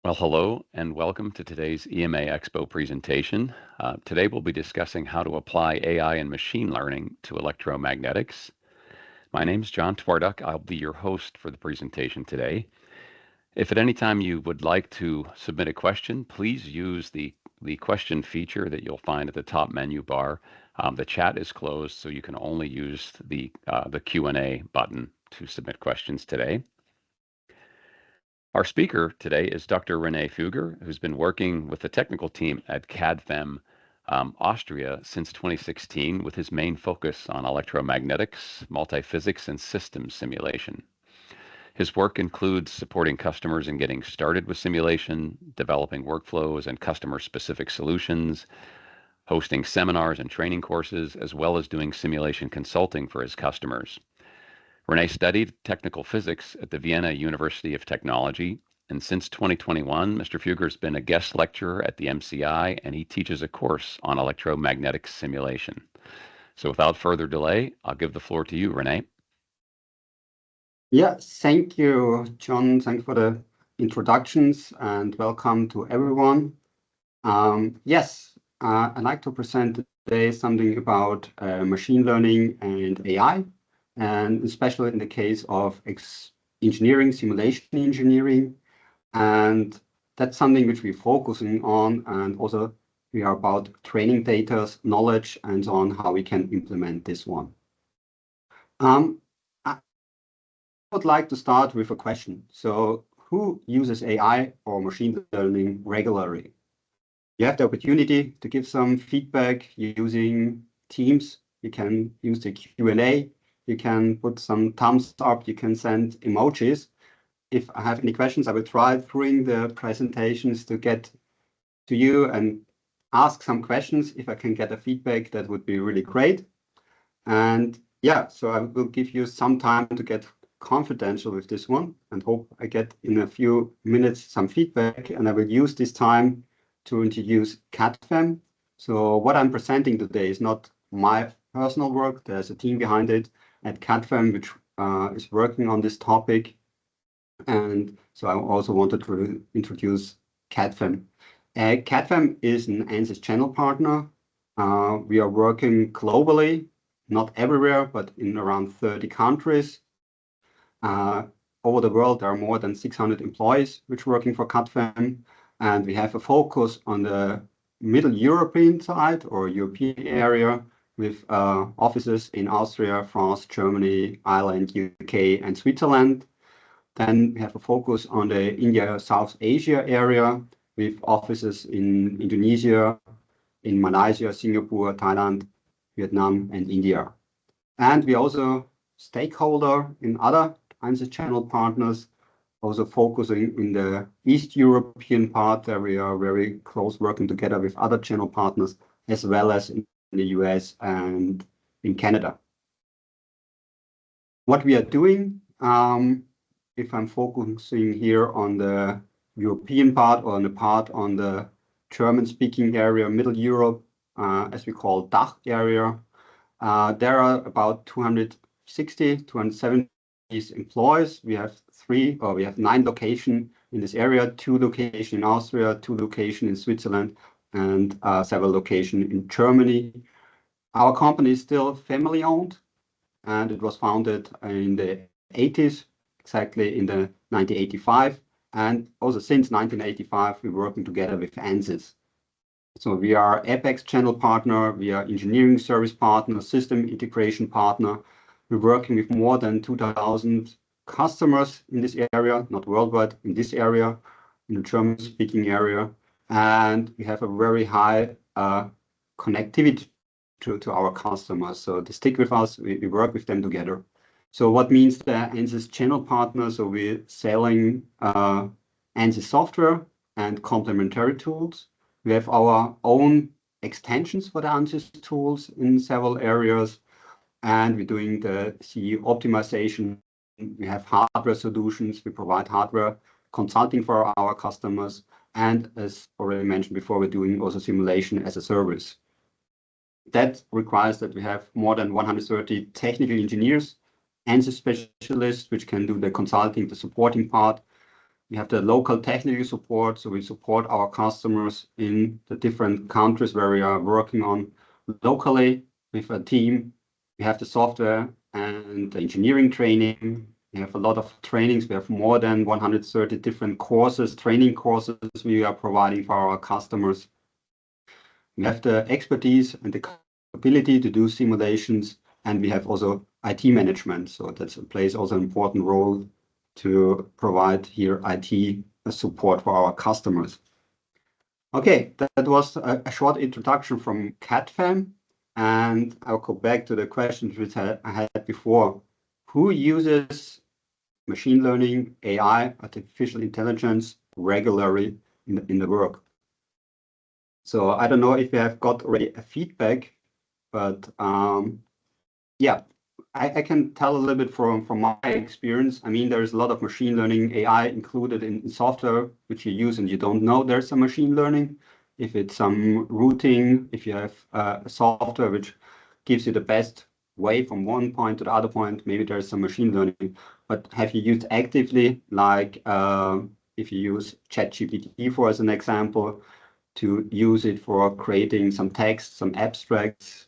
Well, hello and welcome to today's EMA Expo presentation. Today we'll be discussing how to apply AI and machine learning to electromagnetics. My name is John Twarduk. I'll be your host for the presentation today. If at any time you would like to submit a question, please use the question feature that you'll find at the top menu bar. The chat is closed, so you can only use the Q&A button to submit questions today. Our speaker today is Dr. Rene Fuger, who's been working with the technical team at CAD/FEM Austria since 2016 with his main focus on electromagnetics, multiphysics, and systems simulation. His work includes supporting customers in getting started with simulation, developing workflows and customer-specific solutions, hosting seminars and training courses, as well as doing simulation consulting for his customers. Rene studied technical physics at the Vienna University of Technology, and since 2021, Mr. Fuger has been a guest lecturer at the MCI, and he teaches a course on electromagnetic simulation. So without further delay, I'll give the floor to you, Rene. Yeah, thank you, John. Thanks for the introductions and welcome to everyone. I'd like to present today something about machine learning and AI. And especially in the case of engineering, simulation engineering. And that's something which we're focusing on. And also we are about training data, knowledge, and so on, how we can implement this one. I would like to start with a question. So who uses AI or machine learning regularly? You have the opportunity to give some feedback using Teams. You can use the Q&A. You can put some thumbs up, you can send emojis. If I have any questions, I will try during the presentations to get to you and ask some questions. If I can get a feedback, that would be really great. And yeah, so I will give you some time to get confidential with this one and hope I get in a few minutes some feedback, and I will use this time to introduce CAD/FEM. So what I'm presenting today is not my personal work. There's a team behind it at CAD/FEM, which is working on this topic. And so I also wanted to introduce CAD/FEM. CAD/FEM is an ANSYS channel partner. We are working globally, not everywhere, but in around 30 countries. Over the world, there are more than 600 employees which are working for CAD/FEM. And we have a focus on the Middle European side or European area, with offices in Austria, France, Germany, Ireland, UK, and Switzerland. Then we have a focus on the India, South Asia area, with offices in Indonesia, in Malaysia, Singapore, Thailand, Vietnam, and India. And we also stakeholder in other ANSYS channel partners, also focusing in the East European part, where we are very close working together with other channel partners, as well as in the US and in Canada. What we are doing, if I'm focusing here on the European part or on the part on the German-speaking area, Middle Europe, as we call DACH area, there are about 260, 270 employees. We have 9 locations in this area, 2 locations in Austria, 2 locations in Switzerland, and several locations in Germany. Our company is still family owned, and it was founded in the 80s, exactly in the 1985. And also since 1985, we're working together with ANSYS. So we are Apex channel partner, we are engineering service partner, system integration partner. We're working with more than 2,000 customers in this area, not worldwide, in this area, in the German-speaking area. And we have a very high connectivity to our customers. So they stick with us, we work with them together. So what means the ANSYS channel partner? So we're selling ANSYS software and complementary tools. We have our own extensions for the ANSYS tools in several areas. And we're doing the CE optimization. We have hardware solutions. We provide hardware consulting for our customers. And as already mentioned before, we're doing also simulation as a service. That requires that we have more than 130 technical engineers, ANSYS specialists, which can do the consulting, the supporting part. We have the local technical support, so we support our customers in the different countries where we are working on locally with a team. We have the software and the engineering training. We have a lot of trainings. We have more than 130 different courses, training courses we are providing for our customers. We have the expertise and the ability to do simulations, and we have also IT management. So that plays also an important role to provide here IT support for our customers. Okay, that was a short introduction from CAD/CAM, and I'll go back to the questions which I had before. Who uses machine learning, AI, artificial intelligence regularly in the work? So I don't know if you have got already a feedback, but yeah, I can tell a little bit from my experience. I mean, there's a lot of machine learning AI included in software which you use and you don't know there's some machine learning. If it's some routing, if you have a software which gives you the best way from one point to the other point, maybe there's some machine learning. But have you used actively, like if you use ChatGPT for as an example, to use it for creating some text, some abstracts?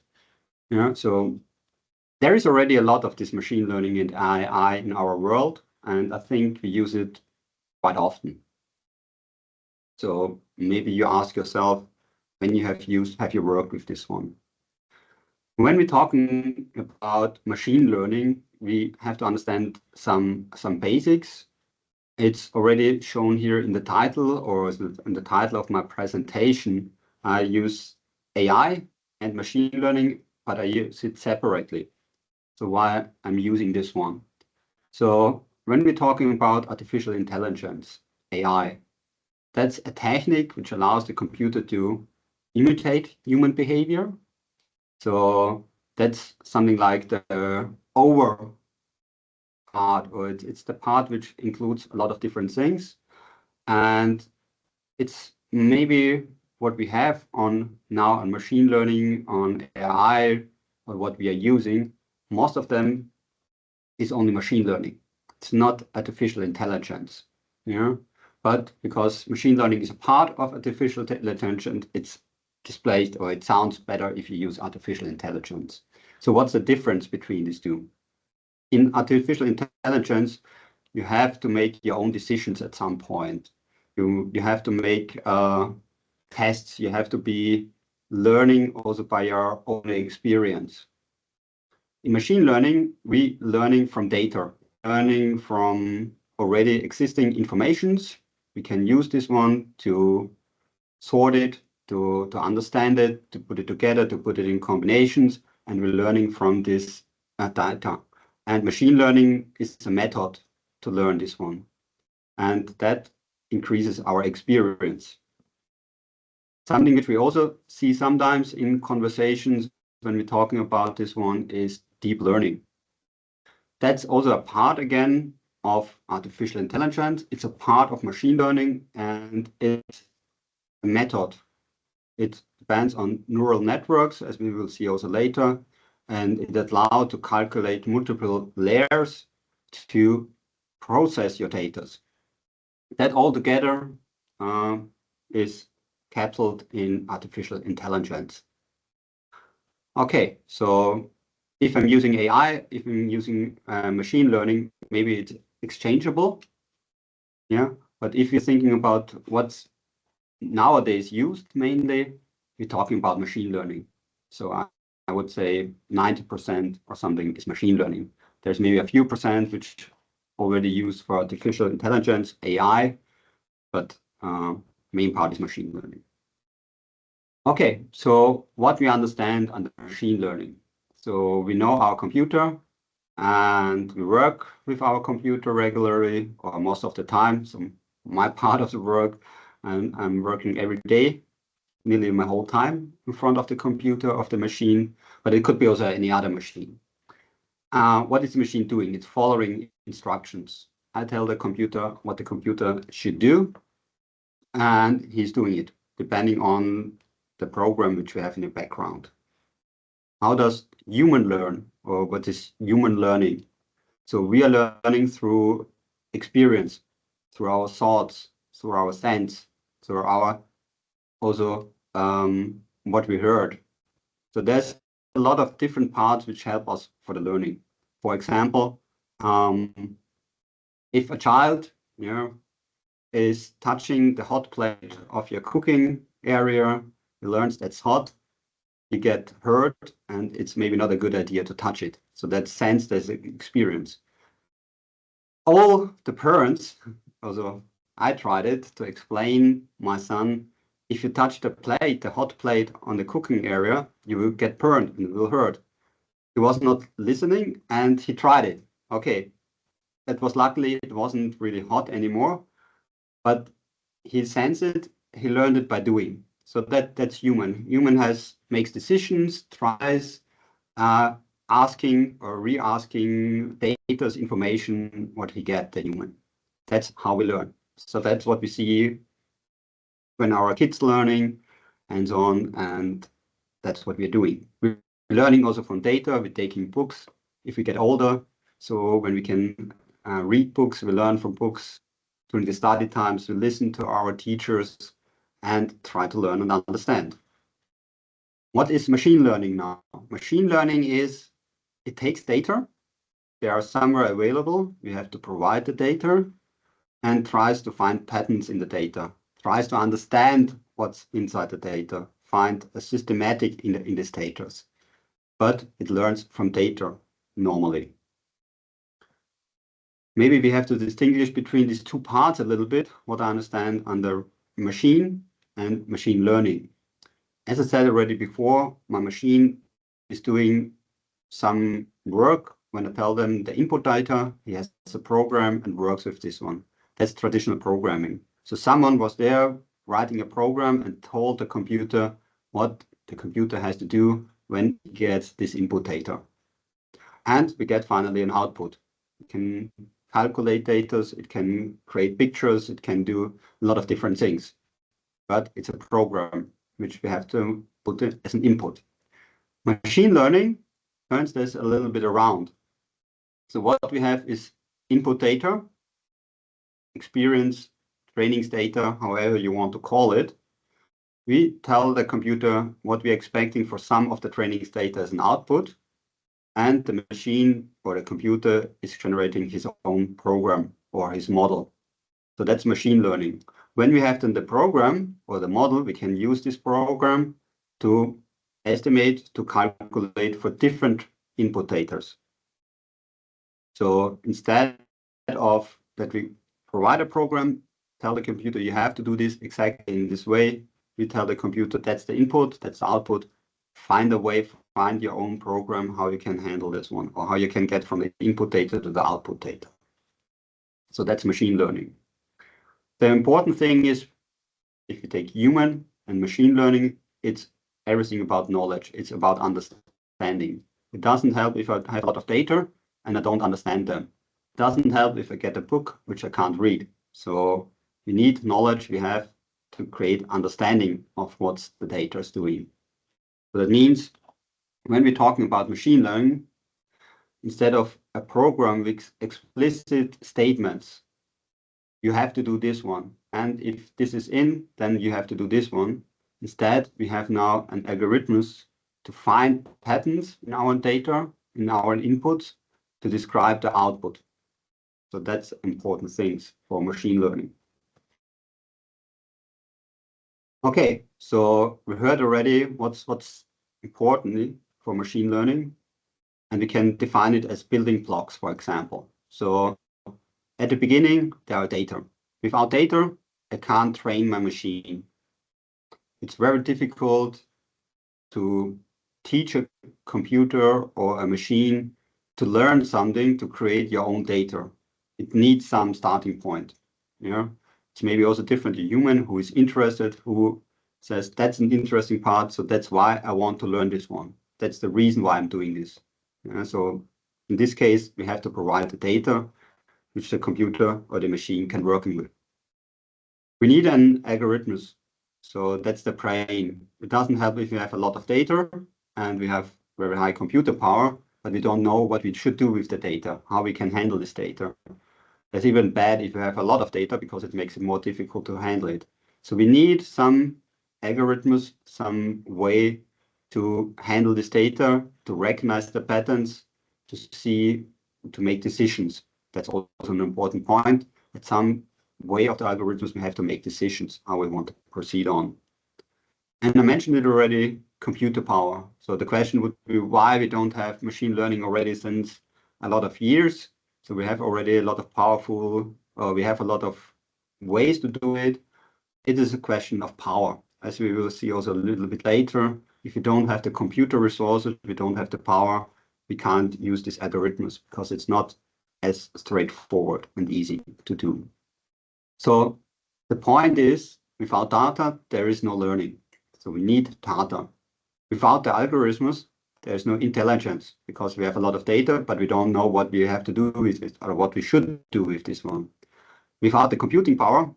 Yeah, so there is already a lot of this machine learning and AI in our world, and I think we use it quite often. So maybe you ask yourself, when you have you worked with this one? When we're talking about machine learning, we have to understand some basics. It's already shown here in the title, or in the title of my presentation. I use AI and machine learning, but I use it separately. So why I'm using this one? So when we're talking about artificial intelligence, AI, that's a technique which allows the computer to imitate human behavior. So that's something like the over part, or it's the part which includes a lot of different things. And it's maybe what we have on now on machine learning, on AI, or what we are using. Most of them is only machine learning. It's not artificial intelligence. Yeah, but because machine learning is a part of artificial intelligence, it's displayed, or it sounds better if you use artificial intelligence. So what's the difference between these two? In artificial intelligence, you have to make your own decisions at some point. You have to make tests. You have to be learning also by your own experience. In machine learning, we learning from data, learning from already existing informations. We can use this one to sort it, to understand it, to put it together, to put it in combinations, and we're learning from this data. And machine learning is a method to learn this one, and that increases our experience. Something which we also see sometimes in conversations when we're talking about this one is deep learning. That's also a part, again, of artificial intelligence. It's a part of machine learning, and it's a method. It depends on neural networks, as we will see also later, and it allows to calculate multiple layers to process your data. That all together is capsuled in artificial intelligence. Okay, so if I'm using AI, if I'm using machine learning, maybe it's exchangeable. Yeah, but if you're thinking about what's nowadays used mainly, we're talking about machine learning. So I would say 90% or something is machine learning. There's maybe a few percent which already used for artificial intelligence, AI, but main part is machine learning. Okay, so what we understand under machine learning. So we know our computer and we work with our computer regularly or most of the time. So my part of the work, I'm working every day, nearly my whole time in front of the computer, of the machine, but it could be also any other machine. What is the machine doing? It's following instructions. I tell the computer what the computer should do, and he's doing it, depending on the program which we have in the background. How does human learn, or what is human learning? So we are learning through experience. through our thoughts, through our sense, through our also what we heard. So there's a lot of different parts which help us for the learning. For example, if a child, is touching the hot plate of your cooking area, he learns that's hot, he get hurt, and it's maybe not a good idea to touch it. So that sense, there's an experience. All the parents, also I tried it to explain my son, if you touch the plate, the hot plate on the cooking area, you will get burned and it will hurt. He was not listening and he tried it. Okay, that was luckily, it wasn't really hot anymore, but he sensed it, he learned it by doing. So that's human. Human makes decisions, tries, asking or re-asking data's information, what he get, the human. That's how we learn. So that's what we see when our kids learning and so on, and that's what we're doing. We're learning also from data, we're taking books if we get older. So when we can read books, we learn from books. During the study times, we listen to our teachers and try to learn and understand. What is machine learning now? Machine learning is, it takes data, they are somewhere available, we have to provide the data, and tries to find patterns in the data, tries to understand what's inside the data, find a systematic in these data. But it learns from data normally. Maybe we have to distinguish between these two parts a little bit, what I understand under machine and machine learning. As I said already before, my machine is doing some work. When I tell them the input data, he has a program and works with this one. That's traditional programming. So someone was there writing a program and told the computer what the computer has to do when it gets this input data. And we get finally an output. It can calculate data, it can create pictures, it can do a lot of different things. But it's a program which we have to put it as an input. Machine learning turns this a little bit around. So what we have is input data, experience, trainings data, however you want to call it. We tell the computer what we're expecting for some of the trainings data as an output, and the machine or the computer is generating his own program or his model. So that's machine learning. When we have then the program or the model, we can use this program to estimate, to calculate for different input data. So instead of that we provide a program, tell the computer you have to do this exactly in this way, we tell the computer that's the input, that's the output, find a way, find your own program, how you can handle this one, or how you can get from the input data to the output data. So that's machine learning. The important thing is, if you take human and machine learning, it's everything about knowledge. It's about understanding. It doesn't help if I have a lot of data and I don't understand them. It doesn't help if I get a book which I can't read. So we need knowledge. We have to create understanding of what the data is doing. So that means when we're talking about machine learning, instead of a program with explicit statements, you have to do this one. And if this is in, then you have to do this one. Instead, we have now an algorithms to find patterns in our data, in our inputs, to describe the output. So that's important things for machine learning. Okay, so we heard already what's important for machine learning, and we can define it as building blocks, for example. So at the beginning, there are data. Without data, I can't train my machine. It's very difficult to teach a computer or a machine to learn something, to create your own data. It needs some starting point. It's maybe also different. A human who is interested, who says that's an interesting part, so that's why I want to learn this one. That's the reason why I'm doing this. So in this case, we have to provide the data which the computer or the machine can work with. We need an algorithm. So that's the brain. It doesn't help if we have a lot of data and we have very high computer power, but we don't know what we should do with the data, how we can handle this data. It's even bad if you have a lot of data because it makes it more difficult to handle it. So we need some algorithms, some way to handle this data, to recognize the patterns, to make decisions. That's also an important point. At some way of the algorithms, we have to make decisions how we want to proceed on. And I mentioned it already, computer power. So the question would be why we don't have machine learning already since a lot of years. So we have already a lot of we have a lot of ways to do it. It is a question of power, as we will see also a little bit later. If you don't have the computer resources, we don't have the power, we can't use these algorithms because it's not as straightforward and easy to do. So the point is, without data, there is no learning. So we need data. Without the algorithms, there's no intelligence because we have a lot of data, but we don't know what we have to do with it or what we should do with this one. Without the computing power,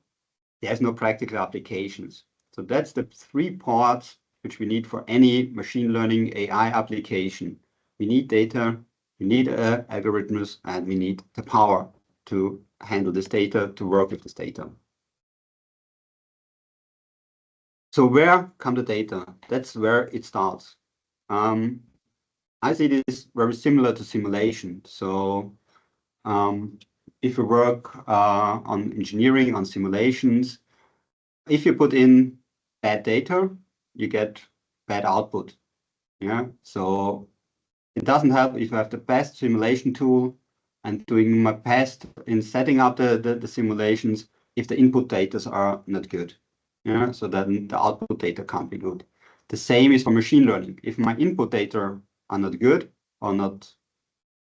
there's no practical applications. So that's the three parts which we need for any machine learning AI application. We need data, we need algorithms, and we need the power to handle this data, to work with this data. So where come the data? That's where it starts. I see this very similar to simulation. So if you work on engineering, on simulations, if you put in bad data, you get bad output. Yeah. So it doesn't help if you have the best simulation tool and doing my best in setting up the simulations if the input data are not good. Yeah. So then the output data can't be good. The same is for machine learning. If my input data are not good or not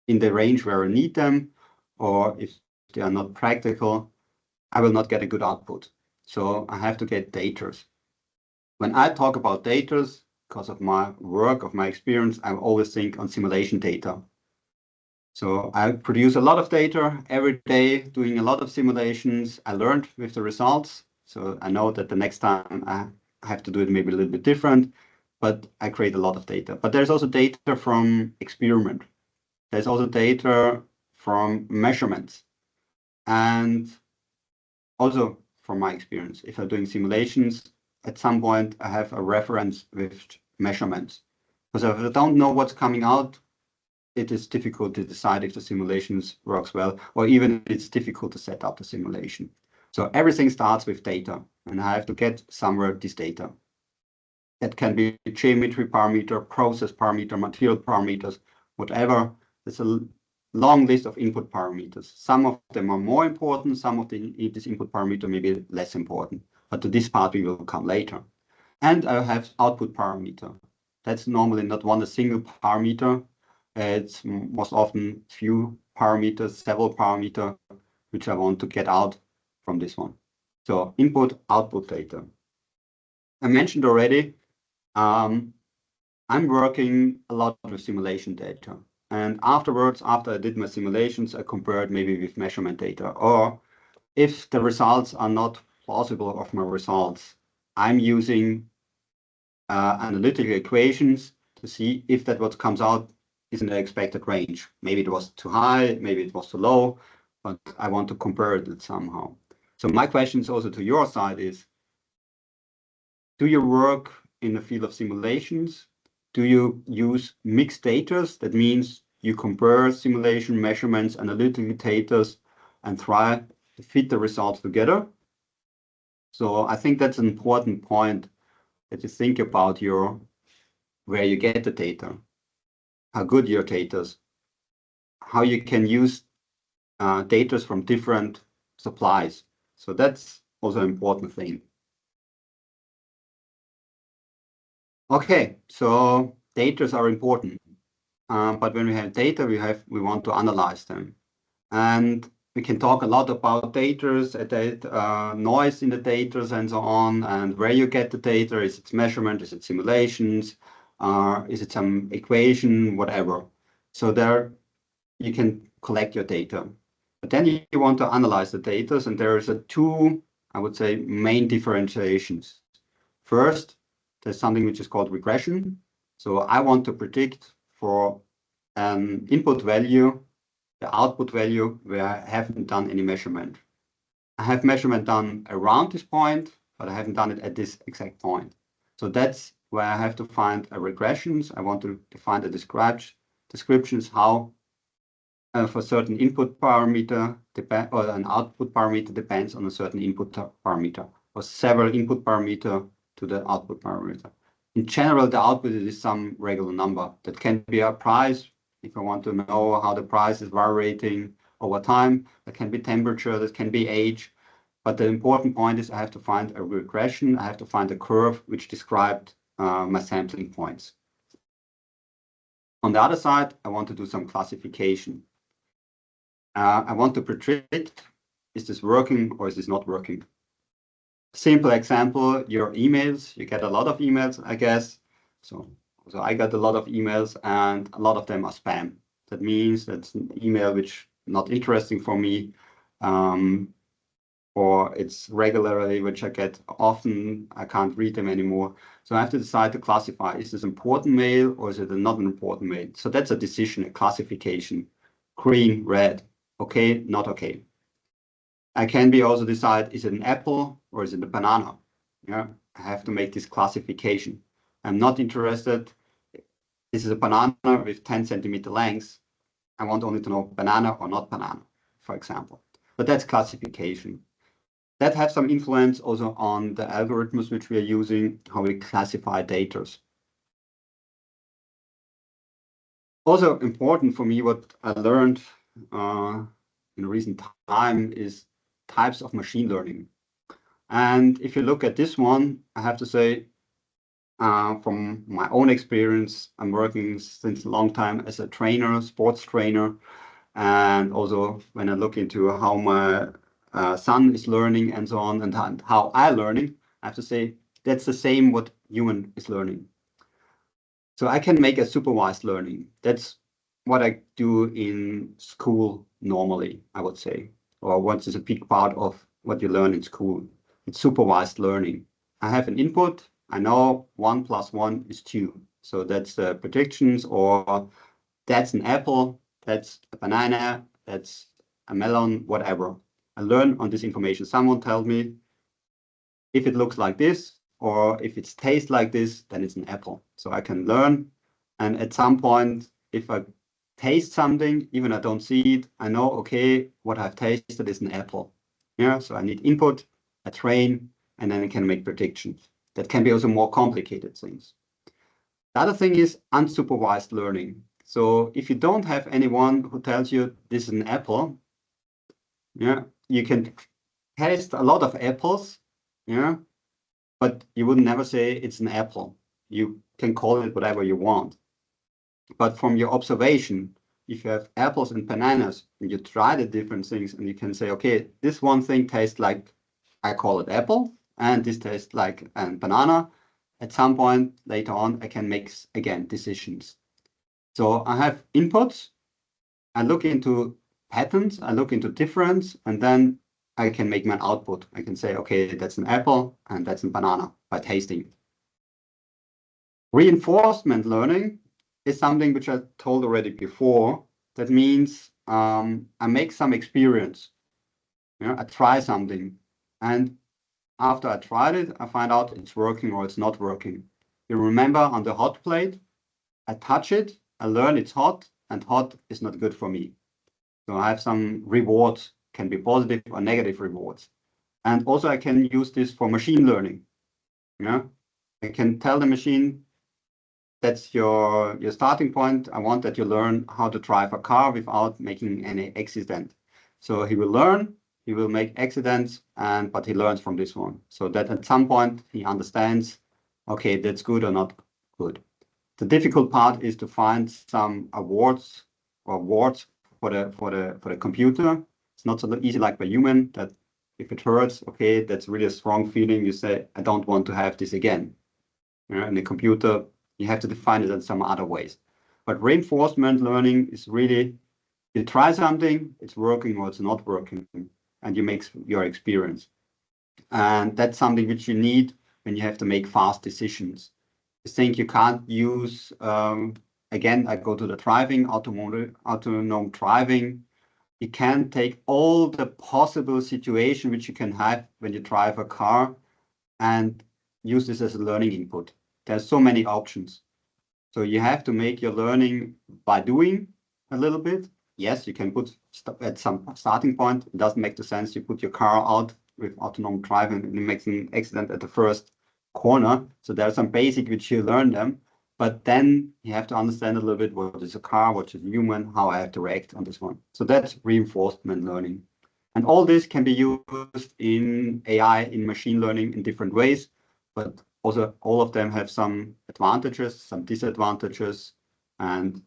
in the range where I need them, or if they are not practical, I will not get a good output. So I have to get data. When I talk about data, because of my work, of my experience, I always think on simulation data. So I produce a lot of data every day, doing a lot of simulations. I learned with the results. So I know that the next time I have to do it maybe a little bit different, but I create a lot of data. But there's also data from experiment. There's also data from measurements. And also from my experience, if I'm doing simulations, at some point I have a reference with measurements. Because if I don't know what's coming out, it is difficult to decide if the simulations works well, or even it's difficult to set up the simulation. So everything starts with data, and I have to get somewhere this data. That can be geometry parameter, process parameter, material parameters, whatever. There's a long list of input parameters. Some of them are more important, some of this input parameter may be less important, but to this part we will come later. And I have output parameter. That's normally not a single parameter. It's most often few parameters, several parameters, which I want to get out from this one. So input, output data. I mentioned already, I'm working a lot with simulation data. And afterwards, after I did my simulations, I compared maybe with measurement data. Or if the results are not plausible of my results, I'm using analytical equations to see if that what comes out is in the expected range. Maybe it was too high, maybe it was too low, but I want to compare it somehow. So my question is also to your side is, do you work in the field of simulations? Do you use mixed data? That means you compare simulation measurements, analytical data, and try to fit the results together. So I think that's an important point that you think about where you get the data, how good your data is, how you can use data from different supplies. So that's also an important thing. Okay, so data are important, but when we have data, we want to analyze them, and we can talk a lot about data, noise in the data, and so on, and where you get the data. Is it measurement? Is it simulations? Is it some equation? Whatever. So there, you can collect your data, but then you want to analyze the data, and there is two, I would say, main differentiations. First, there's something which is called regression. So I want to predict for an input value the output value where I haven't done any measurement. I have measurement done around this point, but I haven't done it at this exact point. So that's where I have to find a regressions. I want to define the descriptions how for certain input parameter or an output parameter depends on a certain input parameter or several input parameter to the output parameter. In general, the output is some regular number. That can be a price. If I want to know how the price is varying over time, that can be temperature, that can be age. But the important point is I have to find a regression. I have to find a curve which described my sampling points. On the other side, I want to do some classification. I want to predict, is this working or is this not working? Simple example, your emails. You get a lot of emails, I guess. So I got a lot of emails and a lot of them are spam. That means that's an email which not interesting for me, or it's regularly, which I get often. I can't read them anymore. So I have to decide to classify, is this important mail or is it not an important mail? So that's a decision, a classification, green, red, okay, not okay. I can be also decide, is it an apple or is it a banana? Yeah, I have to make this classification. I'm not interested, this is a banana with 10 centimeter length. I want only to know banana or not banana, for example. But that's classification. That has some influence also on the algorithms which we are using, how we classify data. Also important for me, what I learned in recent time is types of machine learning. And if you look at this one, I have to say, from my own experience, I'm working since a long time as a trainer, sports trainer. And also when I look into how my son is learning and so on, and how I'm learning, I have to say that's the same what human is learning. So I can make a supervised learning. That's what I do in school normally, I would say, or what is a big part of what you learn in school. It's supervised learning. I have an input. I know 1 + 1 is 2. So that's the predictions, or that's an apple, that's a banana, that's a melon, whatever. I learn on this information. Someone tells me if it looks like this, or if it tastes like this, then it's an apple. So I can learn. And at some point, if I taste something, even I don't see it, I know, okay, what I've tasted is an apple. Yeah, so I need input, I train, and then I can make predictions. That can be also more complicated things. The other thing is unsupervised learning. So if you don't have anyone who tells you this is an apple, yeah, you can taste a lot of apples, yeah, but you would never say it's an apple. You can call it whatever you want. But from your observation, if you have apples and bananas and you try the different things and you can say, okay, this one thing tastes like, I call it apple, and this tastes like a banana. At some point later on, I can make, again, decisions. So I have inputs, I look into patterns, I look into difference, and then I can make my output. I can say, okay, that's an apple and that's a banana by tasting. Reinforcement learning is something which I told already before. That means I make some experience. Yeah, I try something. And after I tried it, I find out it's working or it's not working. You remember on the hot plate, I touch it, I learn it's hot, and hot is not good for me. So I have some rewards, can be positive or negative rewards. And also I can use this for machine learning. Yeah, I can tell the machine, that's your starting point. I want that you learn how to drive a car without making any accident. So he will learn, he will make accidents, but he learns from this one. So that at some point he understands, okay, that's good or not good. The difficult part is to find some awards for the computer. It's not so easy like by human, that if it hurts, okay, that's really a strong feeling. You say, I don't want to have this again. In the computer, you have to define it in some other ways. But reinforcement learning is really, you try something, it's working or it's not working, and you make your experience. And that's something which you need when you have to make fast decisions. I think you can't use, again, I go to the driving, autonomous driving. you can take all the possible situation which you can have when you drive a car and use this as a learning input. There's so many options. So you have to make your learning by doing a little bit. Yes, you can put at some starting point. It doesn't make the sense you put your car out with autonomous driving and it makes an accident at the first corner. So there are some basic which you learn them, but then you have to understand a little bit what is a car, what is a human, how I have to react on this one. So that's reinforcement learning. And all this can be used in AI, in machine learning in different ways, but also all of them have some advantages, some disadvantages, and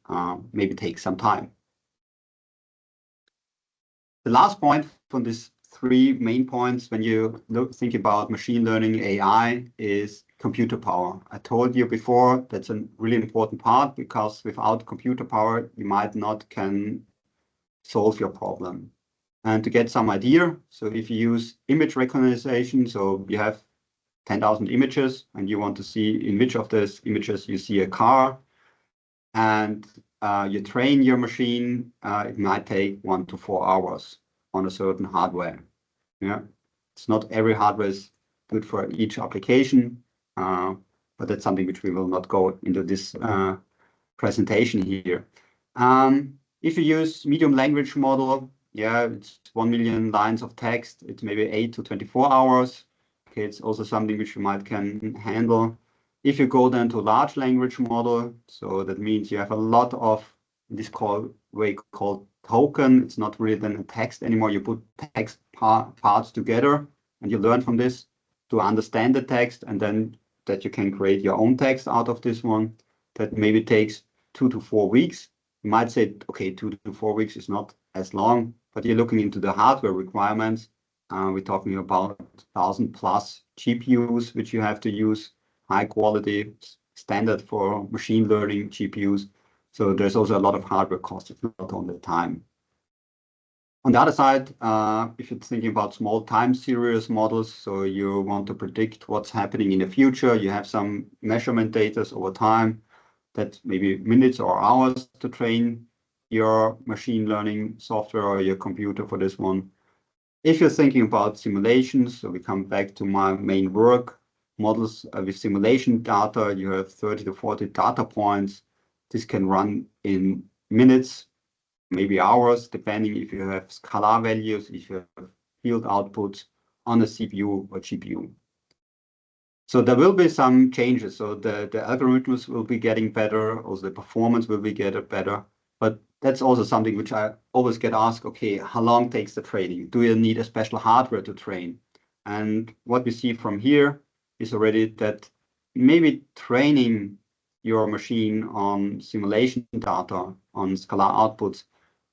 maybe take some time. The last point from these three main points when you think about machine learning AI is computer power. I told you before that's a really important part because without computer power, you might not can solve your problem. And to get some idea, so if you use image recognition, so you have 10,000 images and you want to see in which of those images you see a car, and you train your machine, it might take 1 to 4 hours on a certain hardware. Yeah, it's not every hardware is good for each application, but that's something which we will not go into this presentation here. If you use medium language model, yeah, it's 1 million lines of text. It's maybe 8 to 24 hours. Okay, it's also something which you might can handle. If you go then to large language model, so that means you have a lot of this way called token. It's not really then a text anymore. You put text parts together and you learn from this to understand the text, and then that you can create your own text out of this one. That maybe takes 2 to 4 weeks. You might say, okay, 2 to 4 weeks is not as long, but you're looking into the hardware requirements. We're talking about 1,000 plus GPUs, which you have to use, high quality, standard for machine learning GPUs. So there's also a lot of hardware costs, if not only time. On the other side, if you're thinking about small time series models, so you want to predict what's happening in the future, you have some measurement data over time, that maybe minutes or hours to train your machine learning software or your computer for this one. If you're thinking about simulations, so we come back to my main work, models with simulation data, you have 30 to 40 data points. This can run in minutes, maybe hours, depending if you have scalar values, if you have field outputs on a CPU or GPU. So there will be some changes. So the algorithms will be getting better, also the performance will be getting better. But that's also something which I always get asked, okay, how long takes the training? Do you need a special hardware to train? And what we see from here is already that maybe training your machine on simulation data, on scalar outputs,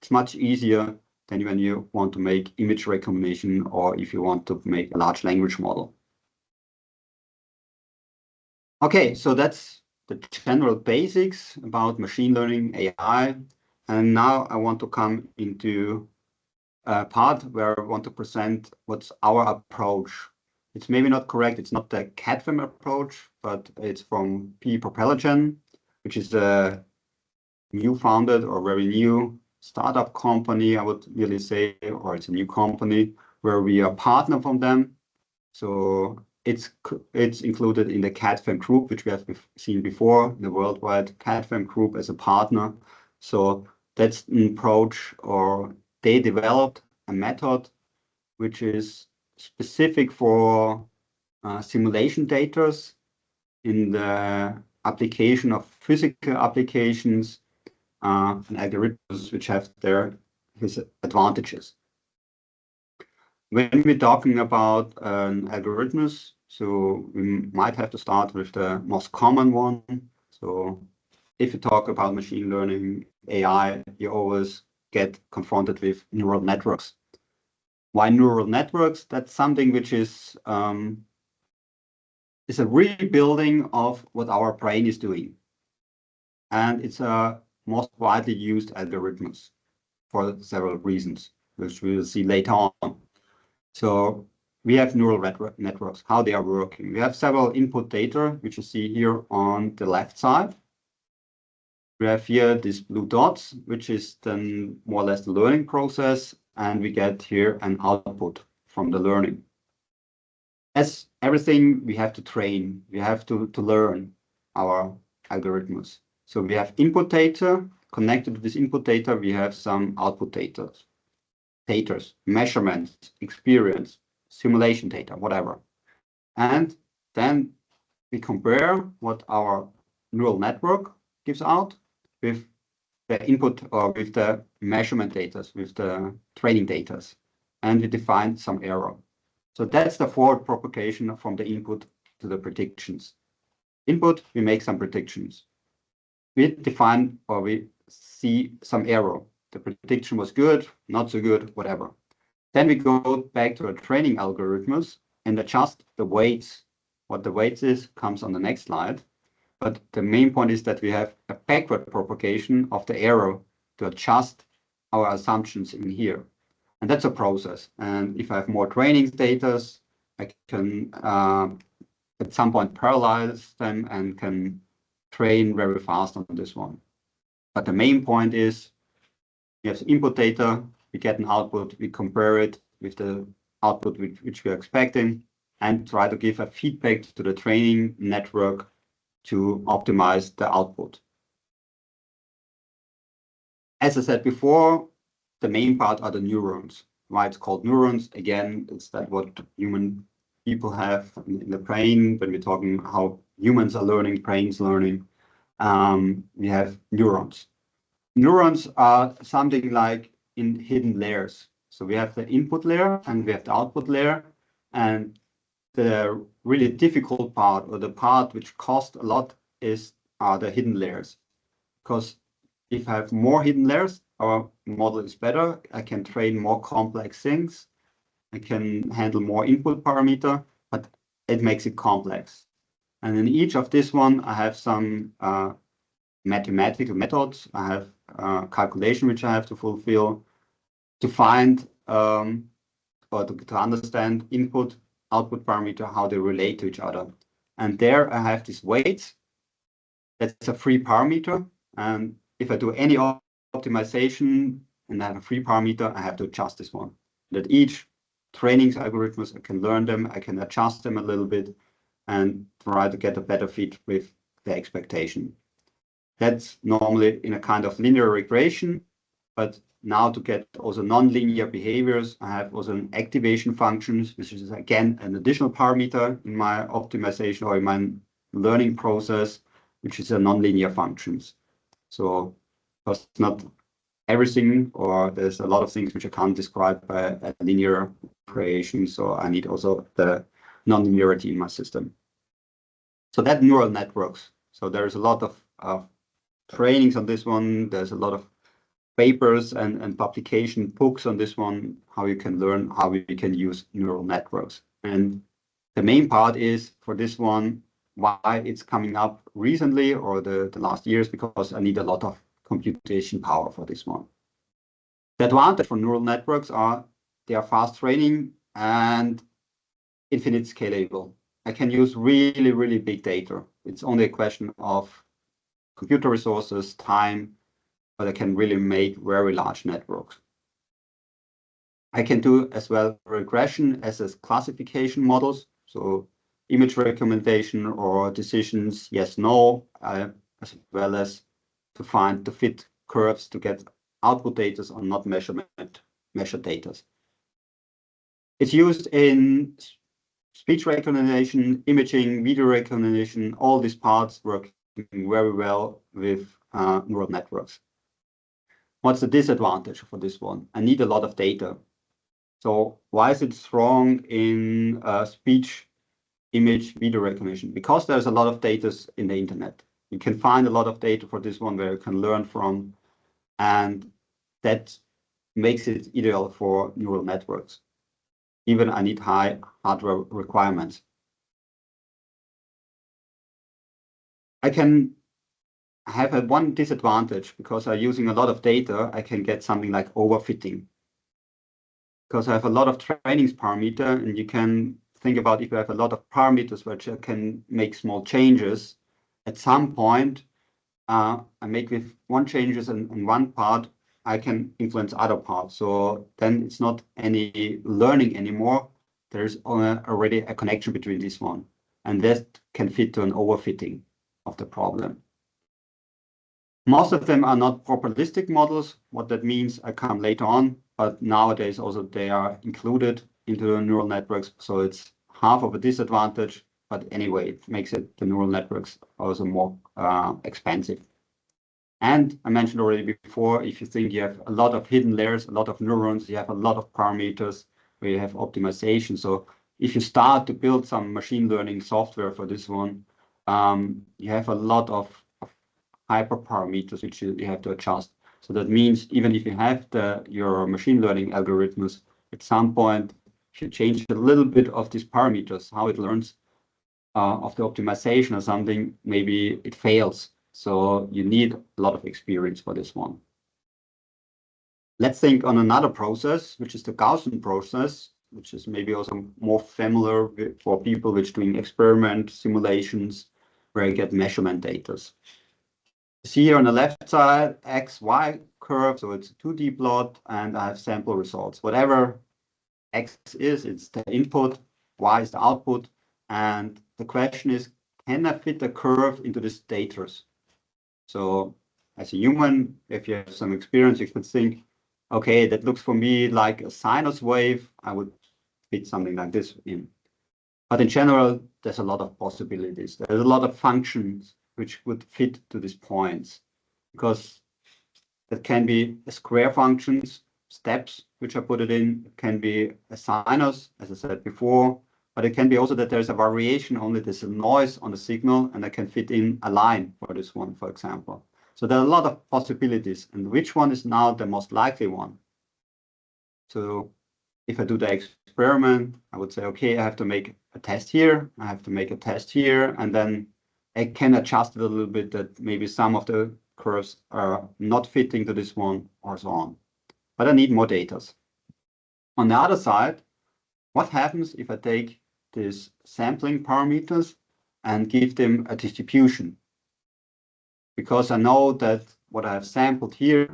it's much easier than when you want to make image recognition or if you want to make a large language model. Okay, so that's the general basics about machine learning, AI. And now I want to come into a part where I want to present what's our approach. It's maybe not correct. It's not the CADFM approach, but it's from Propellogen, which is a new founded or very new startup company, I would really say, or it's a new company where we are partner from them. So it's included in the CADFM group, which we have seen before, the worldwide CADFM group as a partner. So that's an approach, or they developed a method which is specific for simulation data in the application of physical applications and algorithms which have his advantages. When we're talking about algorithms, so we might have to start with the most common one. So if you talk about machine learning, AI, you always get confronted with neural networks. Why neural networks? That's something which is a rebuilding of what our brain is doing. And it's a most widely used algorithms for several reasons, which we will see later on. So we have neural networks, how they are working. We have several input data, which you see here on the left side. We have here these blue dots, which is then more or less the learning process, and we get here an output from the learning. As everything, we have to train, we have to learn our algorithms. So we have input data. Connected to this input data, we have some output data, measurements, experience, simulation data, whatever. And then we compare what our neural network gives out with the input or with the measurement data, with the training data, and we define some error. So that's the forward propagation from the input to the predictions. Input, we make some predictions. We define or we see some error. The prediction was good, not so good, whatever. Then we go back to the training algorithms and adjust the weights. What the weights is comes on the next slide. But the main point is that we have a backward propagation of the error to adjust our assumptions in here. And that's a process. And if I have more training data, I can at some point parallelize them and can train very fast on this one. But the main point is we have input data, we get an output, we compare it with the output which we are expecting, and try to give a feedback to the training network to optimize the output. As I said before, the main part are the neurons. Why it's called neurons? Again, it's that what human people have in the brain when we're talking how humans are learning, brains learning. We have neurons. Neurons are something like in hidden layers. So we have the input layer and we have the output layer. And the really difficult part, or the part which costs a lot, are the hidden layers. Because if I have more hidden layers, our model is better. I can train more complex things. I can handle more input parameter, but it makes it complex. And in each of this one, I have some mathematical methods. I have calculation which I have to fulfill to find or to understand input, output parameter, how they relate to each other. And there I have these weights. That's a free parameter. And if I do any optimization and I have a free parameter, I have to adjust this one. That each training algorithms, I can learn them, I can adjust them a little bit and try to get a better fit with the expectation. That's normally in a kind of linear regression, but now to get also non-linear behaviors, I have also an activation functions, which is again an additional parameter in my optimization or in my learning process, which is a non-linear functions. So because not everything, or there's a lot of things which I can't describe by a linear creation. So I need also the non-linearity in my system. So that neural networks. So there's a lot of trainings on this one. There's a lot of papers and publication books on this one, how you can learn how we can use neural networks. And the main part is for this one, why it's coming up recently or the last years, because I need a lot of computation power for this one. The advantage for neural networks are they are fast training and infinite scalable. I can use really, really big data. It's only a question of computer resources, time, but I can really make very large networks. I can do as well regression as classification models. So image recommendation or decisions, yes, no, as well as to find the fit curves to get output data on not measured data. It's used in speech recognition, imaging, video recognition. All these parts work very well with neural networks. What's the disadvantage for this one? I need a lot of data. So why is it strong in speech, image, video recognition? Because there's a lot of data in the internet. You can find a lot of data for this one where you can learn from, and that makes it ideal for neural networks. Even I need high hardware requirements. I can have one disadvantage because I'm using a lot of data. I can get something like overfitting because I have a lot of trainings parameter, and you can think about if you have a lot of parameters which I can make small changes. At some point, I make with one changes in one part, I can influence other parts. So then it's not any learning anymore. There's already a connection between this one. And that can fit to an overfitting of the problem. Most of them are not probabilistic models. What that means, I come later on, but nowadays also they are included into the neural networks. So it's half of a disadvantage, but anyway, it makes it the neural networks also more expensive. And I mentioned already before, if you think you have a lot of hidden layers, a lot of neurons, you have a lot of parameters where you have optimization. So if you start to build some machine learning software for this one, you have a lot of hyperparameters which you have to adjust. So that means even if you have your machine learning algorithms, at some point, if you change a little bit of these parameters, how it learns of the optimization or something, maybe it fails. So you need a lot of experience for this one. Let's think on another process, which is the Gaussian process, which is maybe also more familiar for people which doing experiment simulations where you get measurement data. See here on the left side, X, Y curve, so it's a 2D plot, and I have sample results. Whatever X is, it's the input, Y is the output, and the question is, can I fit the curve into this data? So as a human, if you have some experience, you could think, okay, that looks for me like a sinus wave. I would fit something like this in. But in general, there's a lot of possibilities. There's a lot of functions which would fit to these points, because that can be a square functions, steps which I put it in. It can be a sinus, as I said before, but it can be also that there's a variation, only there's a noise on the signal, and I can fit in a line for this one, for example. So there are a lot of possibilities, and which one is now the most likely one? So if I do the experiment, I would say, okay, I have to make a test here, I have to make a test here, and then I can adjust it a little bit that maybe some of the curves are not fitting to this one or so on. But I need more data. On the other side, what happens if I take these sampling parameters and give them a distribution? Because I know that what I have sampled here,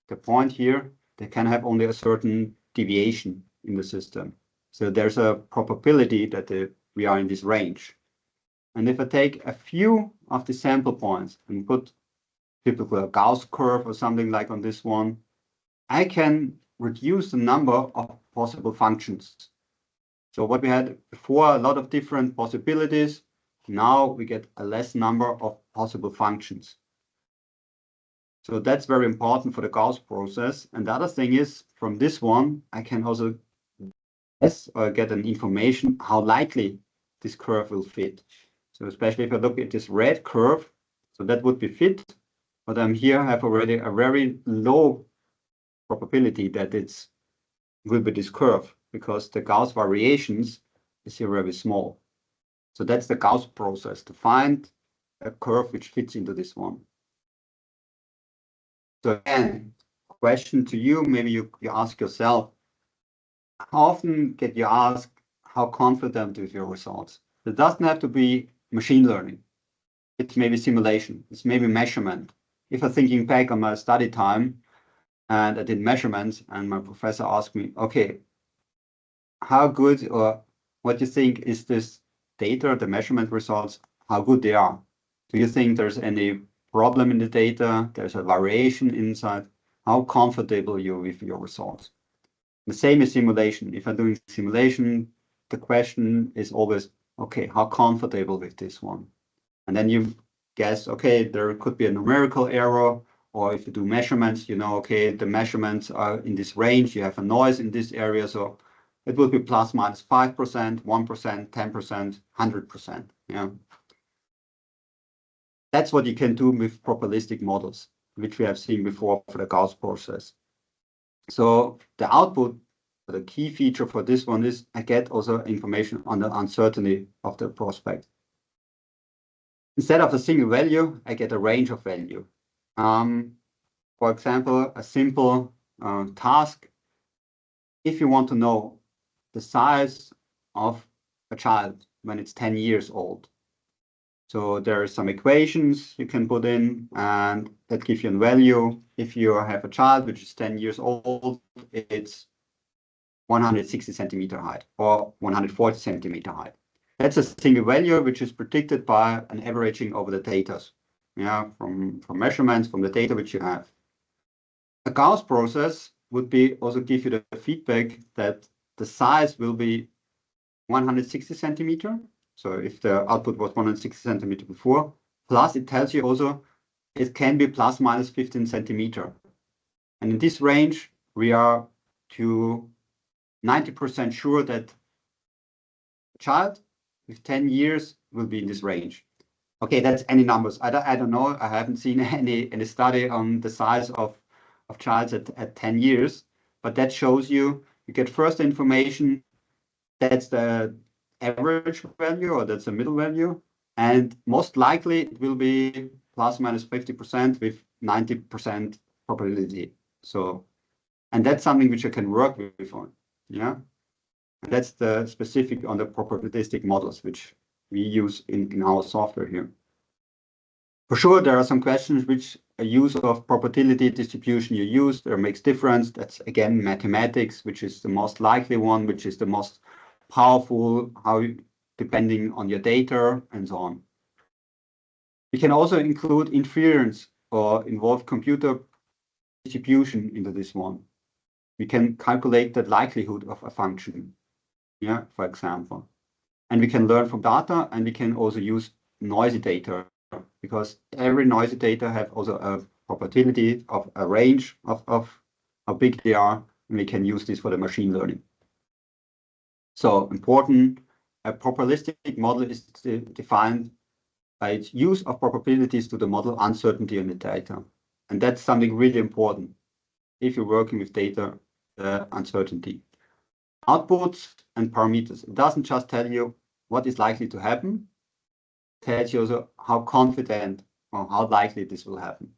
the point here, they can have only a certain deviation in the system. So there's a probability that we are in this range. And if I take a few of the sample points and put typical a Gauss curve or something like on this one, I can reduce the number of possible functions. So what we had before, a lot of different possibilities. Now we get a less number of possible functions. So that's very important for the Gauss process. And the other thing is, from this one, I can also guess or get an information how likely this curve will fit. So especially if I look at this red curve, so that would be fit, but I'm here I have already a very low probability that it will be this curve, because the Gauss variations is here very small. So that's the Gauss process, to find a curve which fits into this one. So again, question to you, maybe you ask yourself, how often get you asked how confident with your results? It doesn't have to be machine learning. It's maybe simulation, it's maybe measurement. If I'm thinking back on my study time and I did measurements and my professor asked me, okay, how good or what do you think is this data, the measurement results, how good they are? Do you think there's any problem in the data? There's a variation inside? How comfortable are you with your results? The same is simulation. If I'm doing simulation, the question is always, okay, how comfortable with this one? And then you guess, okay, there could be a numerical error, or if you do measurements, you know, okay, the measurements are in this range, you have a noise in this area, so it will be plus minus 5%, 1%, 10%, 100%. Yeah. That's what you can do with probabilistic models, which we have seen before for the Gauss process. So the output, the key feature for this one is I get also information on the uncertainty of the prospect. Instead of a single value, I get a range of value. For example, a simple task. If you want to know the size of a child when it's 10 years old, So there are some equations you can put in, and that give you a value. If you have a child which is 10 years old, it's 160 centimeter height or 140 centimeter height. That's a single value which is predicted by an averaging over the data, from measurements from the data which you have. A Gauss process would be also give you the feedback that the size will be 160 centimeter. So if the output was 160 centimeter before, plus it tells you also it can be plus minus 15 centimeter. And in this range, we are to 90% sure that a child with 10 years will be in this range. Okay, that's any numbers. I don't know. I haven't seen any study on the size of childs at 10 years, but that shows you get first information. That's the average value, or that's the middle value. And most likely it will be plus minus 50% with 90% probability. So, and that's something which I can work with on. Yeah. And that's the specific on the probabilistic models, which we use in our software here. For sure, there are some questions which a use of probability distribution you use there makes difference. That's again mathematics, which is the most likely one, which is the most powerful, depending on your data and so on. We can also include inference or involve computer distribution into this one. We can calculate the likelihood of a function, yeah, for example. And we can learn from data, and we can also use noisy data, because every noisy data have also a probability of a range of how big they are, and we can use this for the machine learning. So important, a probabilistic model is defined by its use of probabilities to the model uncertainty on the data. And that's something really important if you're working with data uncertainty. Outputs and parameters. It doesn't just tell you what is likely to happen, it tells you also how confident or how likely this will happen.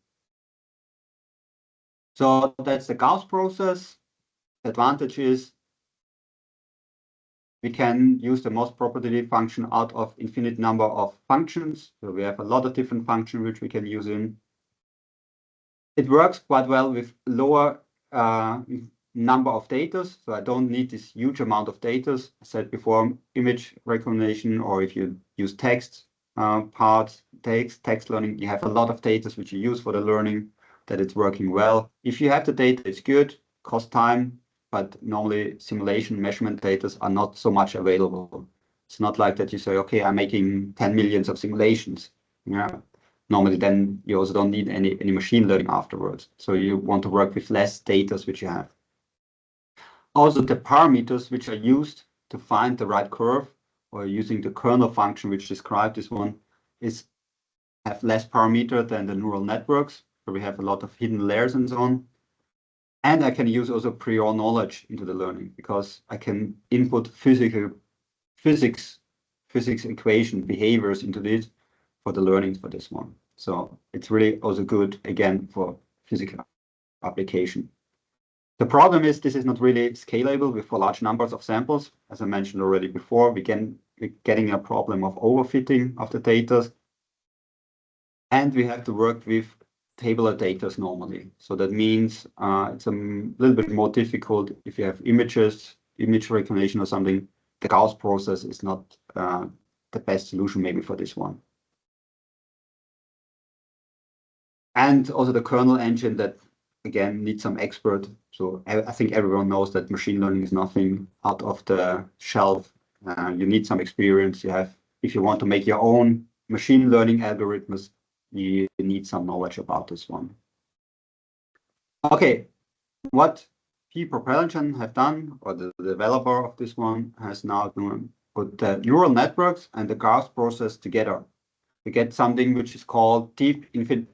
So that's the Gauss process. The advantage is we can use the most probability function out of infinite number of functions. So we have a lot of different functions which we can use in. It works quite well with lower number of data. So I don't need this huge amount of data. I said before, image recognition, or if you use text text learning, you have a lot of data which you use for the learning, that it's working well. If you have the data, it's good, cost time, but normally simulation measurement data are not so much available. It's not like that you say, okay, I'm making 10 millions of simulations. Yeah. Normally then you also don't need any machine learning afterwards. So you want to work with less data which you have. Also the parameters which are used to find the right curve, or using the kernel function which described this one, have less parameter than the neural networks, where we have a lot of hidden layers and so on. And I can use also prior knowledge into the learning, because I can input physics equation behaviors into this for the learning for this one. So it's really also good, again, for physical application. The problem is this is not really scalable for large numbers of samples. As I mentioned already before, we're getting a problem of overfitting of the data. And we have to work with tabular data normally. So that means it's a little bit more difficult if you have images, image recognition or something. The Gauss process is not the best solution maybe for this one. And also the kernel engine that, again, needs some expert. So I think everyone knows that machine learning is nothing out of the shelf. You need some experience. If you want to make your own machine learning algorithms, you need some knowledge about this one. Okay, what Propulsion have done, or the developer of this one has now done, put the neural networks and the Gauss process together. We get something which is called deep infinite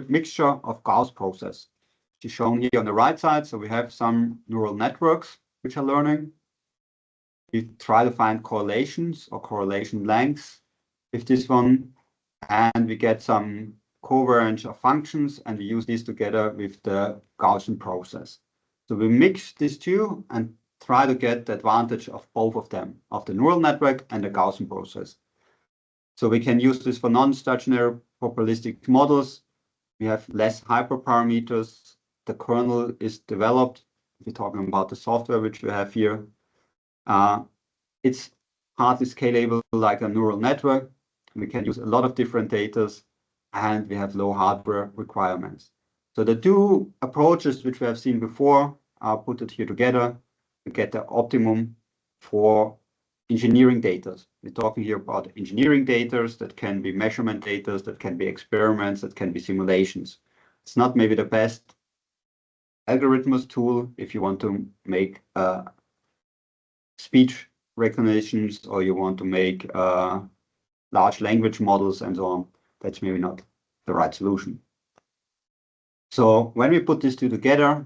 mixture of Gauss process, which is shown here on the right side. So we have some neural networks which are learning. We try to find correlations or correlation lengths with this one, and we get some covariance of functions, and we use these together with the Gaussian process. So we mix these two and try to get the advantage of both of them, of the neural network and the Gaussian process. So we can use this for non-stationary probabilistic models. We have less hyperparameters. The kernel is developed. We're talking about the software which we have here. It's hardly scalable like a neural network. We can use a lot of different data, and we have low hardware requirements. So the two approaches which we have seen before are put it here together to get the optimum for engineering data. We're talking here about engineering data that can be measurement data, that can be experiments, that can be simulations. It's not maybe the best algorithms tool if you want to make speech recognitions or you want to make large language models and so on. That's maybe not the right solution. So when we put these two together,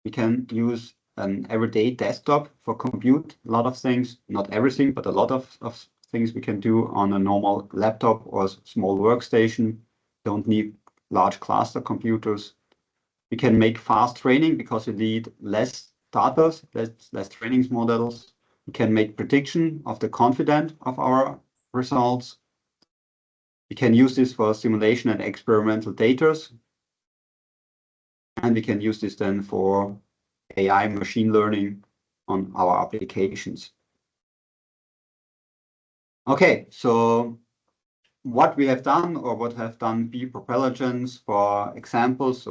we can use an everyday desktop for compute a lot of things, not everything, but a lot of things we can do on a normal laptop or small workstation. Don't need large cluster computers. We can make fast training because we need less data, less training models. We can make prediction of the confidence of our results. We can use this for simulation and experimental data. And we can use this then for AI machine learning on our applications. Okay, so what we have done or what have done Probabilistic for examples,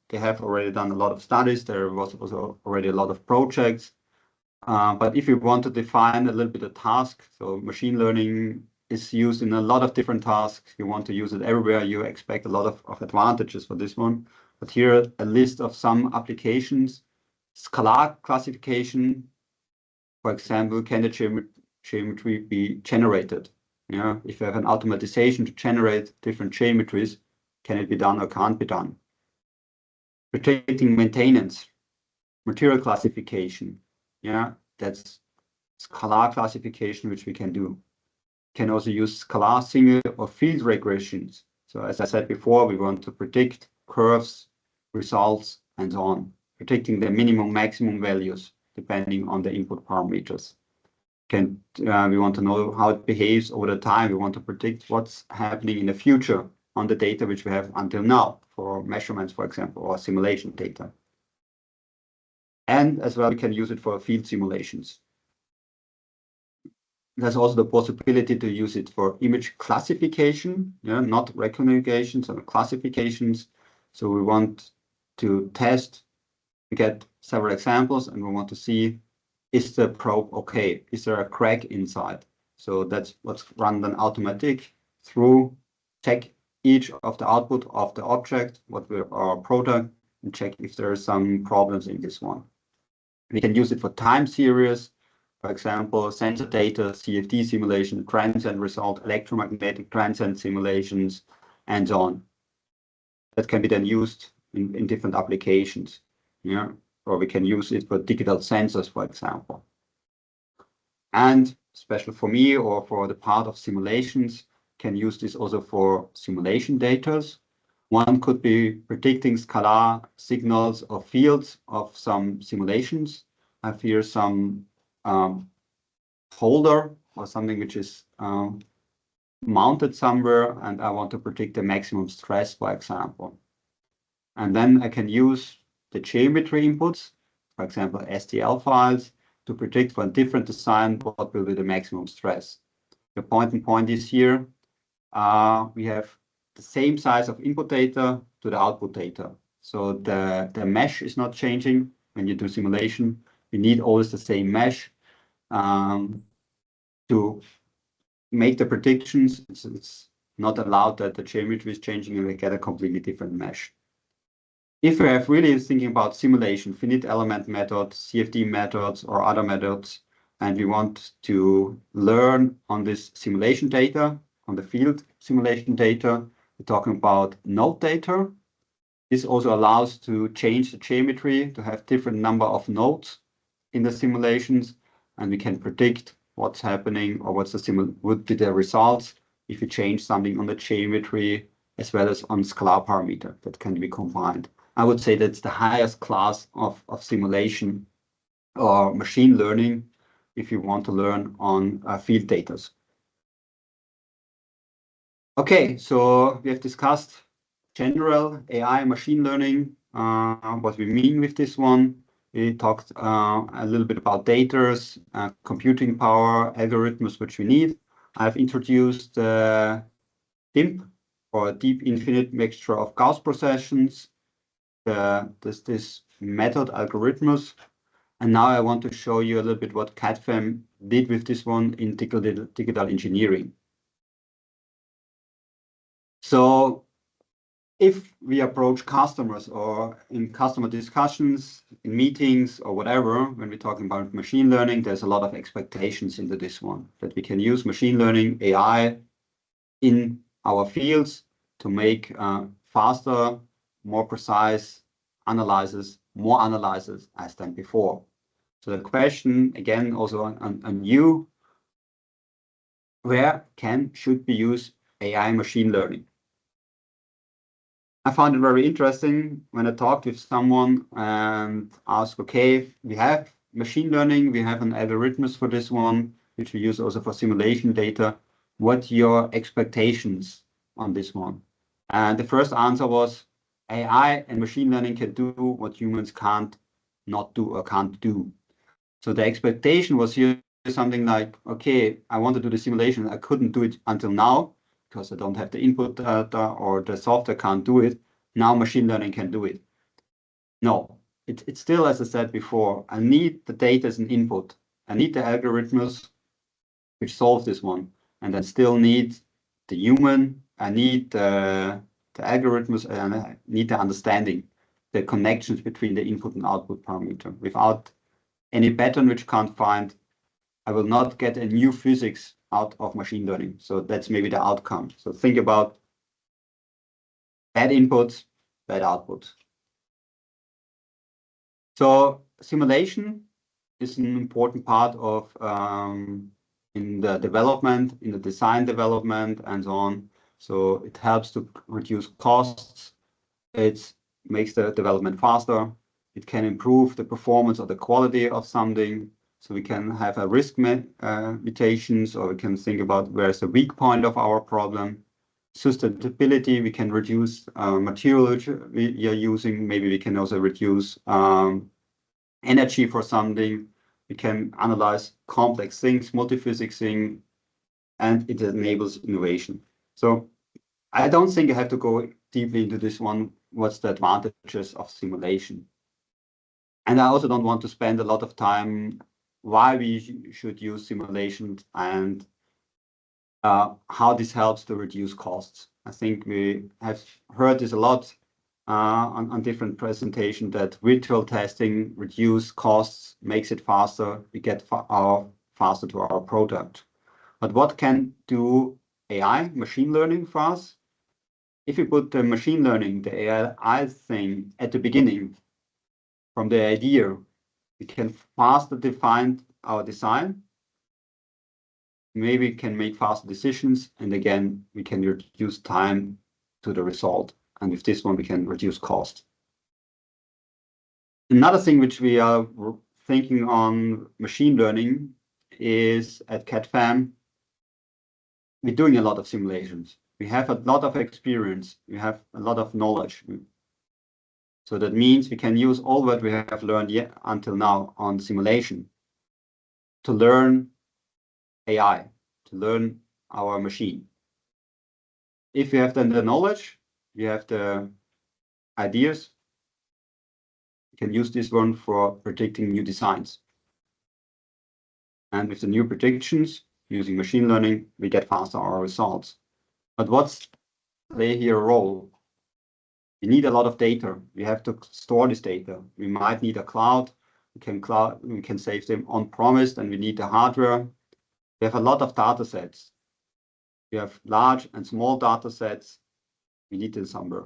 they have already done a lot of studies. There was also already a lot of projects. But if you want to define a little bit of task, so machine learning is used in a lot of different tasks. You want to use it everywhere. You expect a lot of advantages for this one. But here a list of some applications. Scalar classification, for example, can the geometry be generated? Yeah, if you have an automatization to generate different geometries, can it be done or can't be done? Predicting maintenance, material classification. Yeah, that's scalar classification, which we can do. Can also use scalar single or field regressions. So as I said before, we want to predict curves, results, and so on, predicting the minimum, maximum values depending on the input parameters. We want to know how it behaves over the time. We want to predict what's happening in the future on the data which we have until now for measurements, for example, or simulation data. And as well, we can use it for field simulations. There's also the possibility to use it for image classification, not recognition, so classifications. So we want to test, get several examples, and we want to see, is the probe okay? Is there a crack inside? So that's what's run then automatic through, check each of the output of the object, what we our product, and check if there are some problems in this one. We can use it for time series, for example, sensor data, CFD simulation, transient result, electromagnetic transient simulations, and so on. That can be then used in different applications. Yeah. Or we can use it for digital sensors, for example. And especially for me or for the part of simulations, can use this also for simulation data. One could be predicting scalar signals or fields of some simulations. I have here some holder or something which is mounted somewhere, and I want to predict the maximum stress, for example. And then I can use the geometry inputs, for example, STL files, to predict for a different design what will be the maximum stress. The point is here, we have the same size of input data to the output data. So the mesh is not changing when you do simulation. You need always the same mesh to make the predictions. It's not allowed that the geometry is changing and we get a completely different mesh. If we have really thinking about simulation, finite element methods, CFD methods, or other methods, and we want to learn on this simulation data, on the field simulation data, we're talking about node data. This also allows to change the geometry, to have different number of nodes in the simulations, and we can predict what's happening or would be the results if you change something on the geometry as well as on scalar parameter that can be combined. I would say that's the highest class of simulation or machine learning if you want to learn on field data. Okay, so we have discussed general AI machine learning, what we mean with this one. We talked a little bit about data, computing power, algorithms which we need. I've introduced DIMP, or deep infinite mixture of Gauss processions, this method algorithms. And now I want to show you a little bit what CAD/CAM did with this one in digital engineering. So if we approach customers or in customer discussions, in meetings or whatever, when we're talking about machine learning, there's a lot of expectations into this one, that we can use machine learning, AI, in our fields to make faster, more precise analysis, more analysis as than before. So the question, again, also on you, where should we use AI machine learning? I found it very interesting when I talked with someone and asked, okay, we have machine learning, we have an algorithms for this one, which we use also for simulation data. What your expectations on this one? And the first answer was AI and machine learning can do what humans can't not do or can't do. So the expectation was here something like, okay, I want to do the simulation. I couldn't do it until now because I don't have the input data or the software can't do it. Now machine learning can do it. No, it's still, as I said before, I need the data as an input. I need the algorithms which solve this one. And I still need the human. I need the algorithms and I need the understanding, the connections between the input and output parameter. Without any pattern which can't find, I will not get a new physics out of machine learning. So that's maybe the outcome. So think about bad inputs, bad outputs. So simulation is an important part of in the development, in the design development and so on. So it helps to reduce costs. It makes the development faster. It can improve the performance or the quality of something. So we can have a risk mutations, or we can think about where's the weak point of our problem. Sustainability, we can reduce material we are using. Maybe we can also reduce energy for something. We can analyze complex things, multiphysics thing, and it enables innovation. So I don't think I have to go deeply into this one. What's the advantages of simulation? And I also don't want to spend a lot of time why we should use simulations and how this helps to reduce costs. I think we have heard this a lot on different presentations, that virtual testing reduce costs, makes it faster, we get faster to our product. But what can do AI, machine learning for us? If you put the machine learning, the AI thing at the beginning, from the idea, we can faster define our design. Maybe we can make faster decisions, and again, we can reduce time to the result. And with this one, we can reduce cost. Another thing which we are thinking on machine learning is at CAD/CAM, we're doing a lot of simulations. We have a lot of experience. We have a lot of knowledge. So that means we can use all what we have learned yet until now on simulation to learn AI, to learn our machine. If we have then the knowledge, we have the ideas, we can use this one for predicting new designs. And with the new predictions, using machine learning, we get faster our results. But what's play here a role? We need a lot of data. We have to store this data. We might need a cloud. We can save them on-premise, and we need the hardware. We have a lot of data sets. We have large and small data sets. We need them somewhere.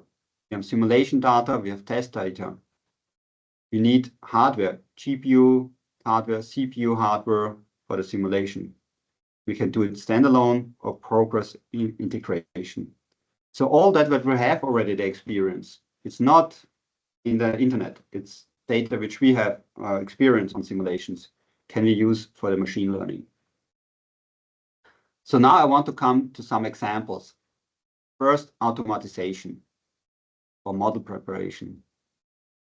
We have simulation data. We have test data. We need hardware, GPU hardware, CPU hardware for the simulation. We can do it standalone or progress in integration. So all that we have already the experience. It's not in the internet. It's data which we have experience on simulations can we use for the machine learning. So now I want to come to some examples. First, automatization or model preparation.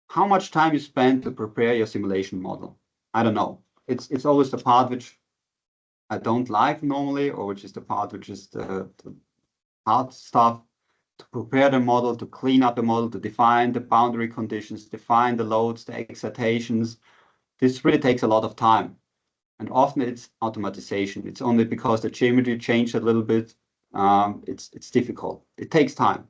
How much time you spend to prepare your simulation model? I don't know. It's always the part which I don't like normally, or which is the part which is the hard stuff, to prepare the model, to clean up the model, to define the boundary conditions, define the loads, the excitations. This really takes a lot of time. And often it's automatization. It's only because the geometry changed a little bit. It's difficult. It takes time.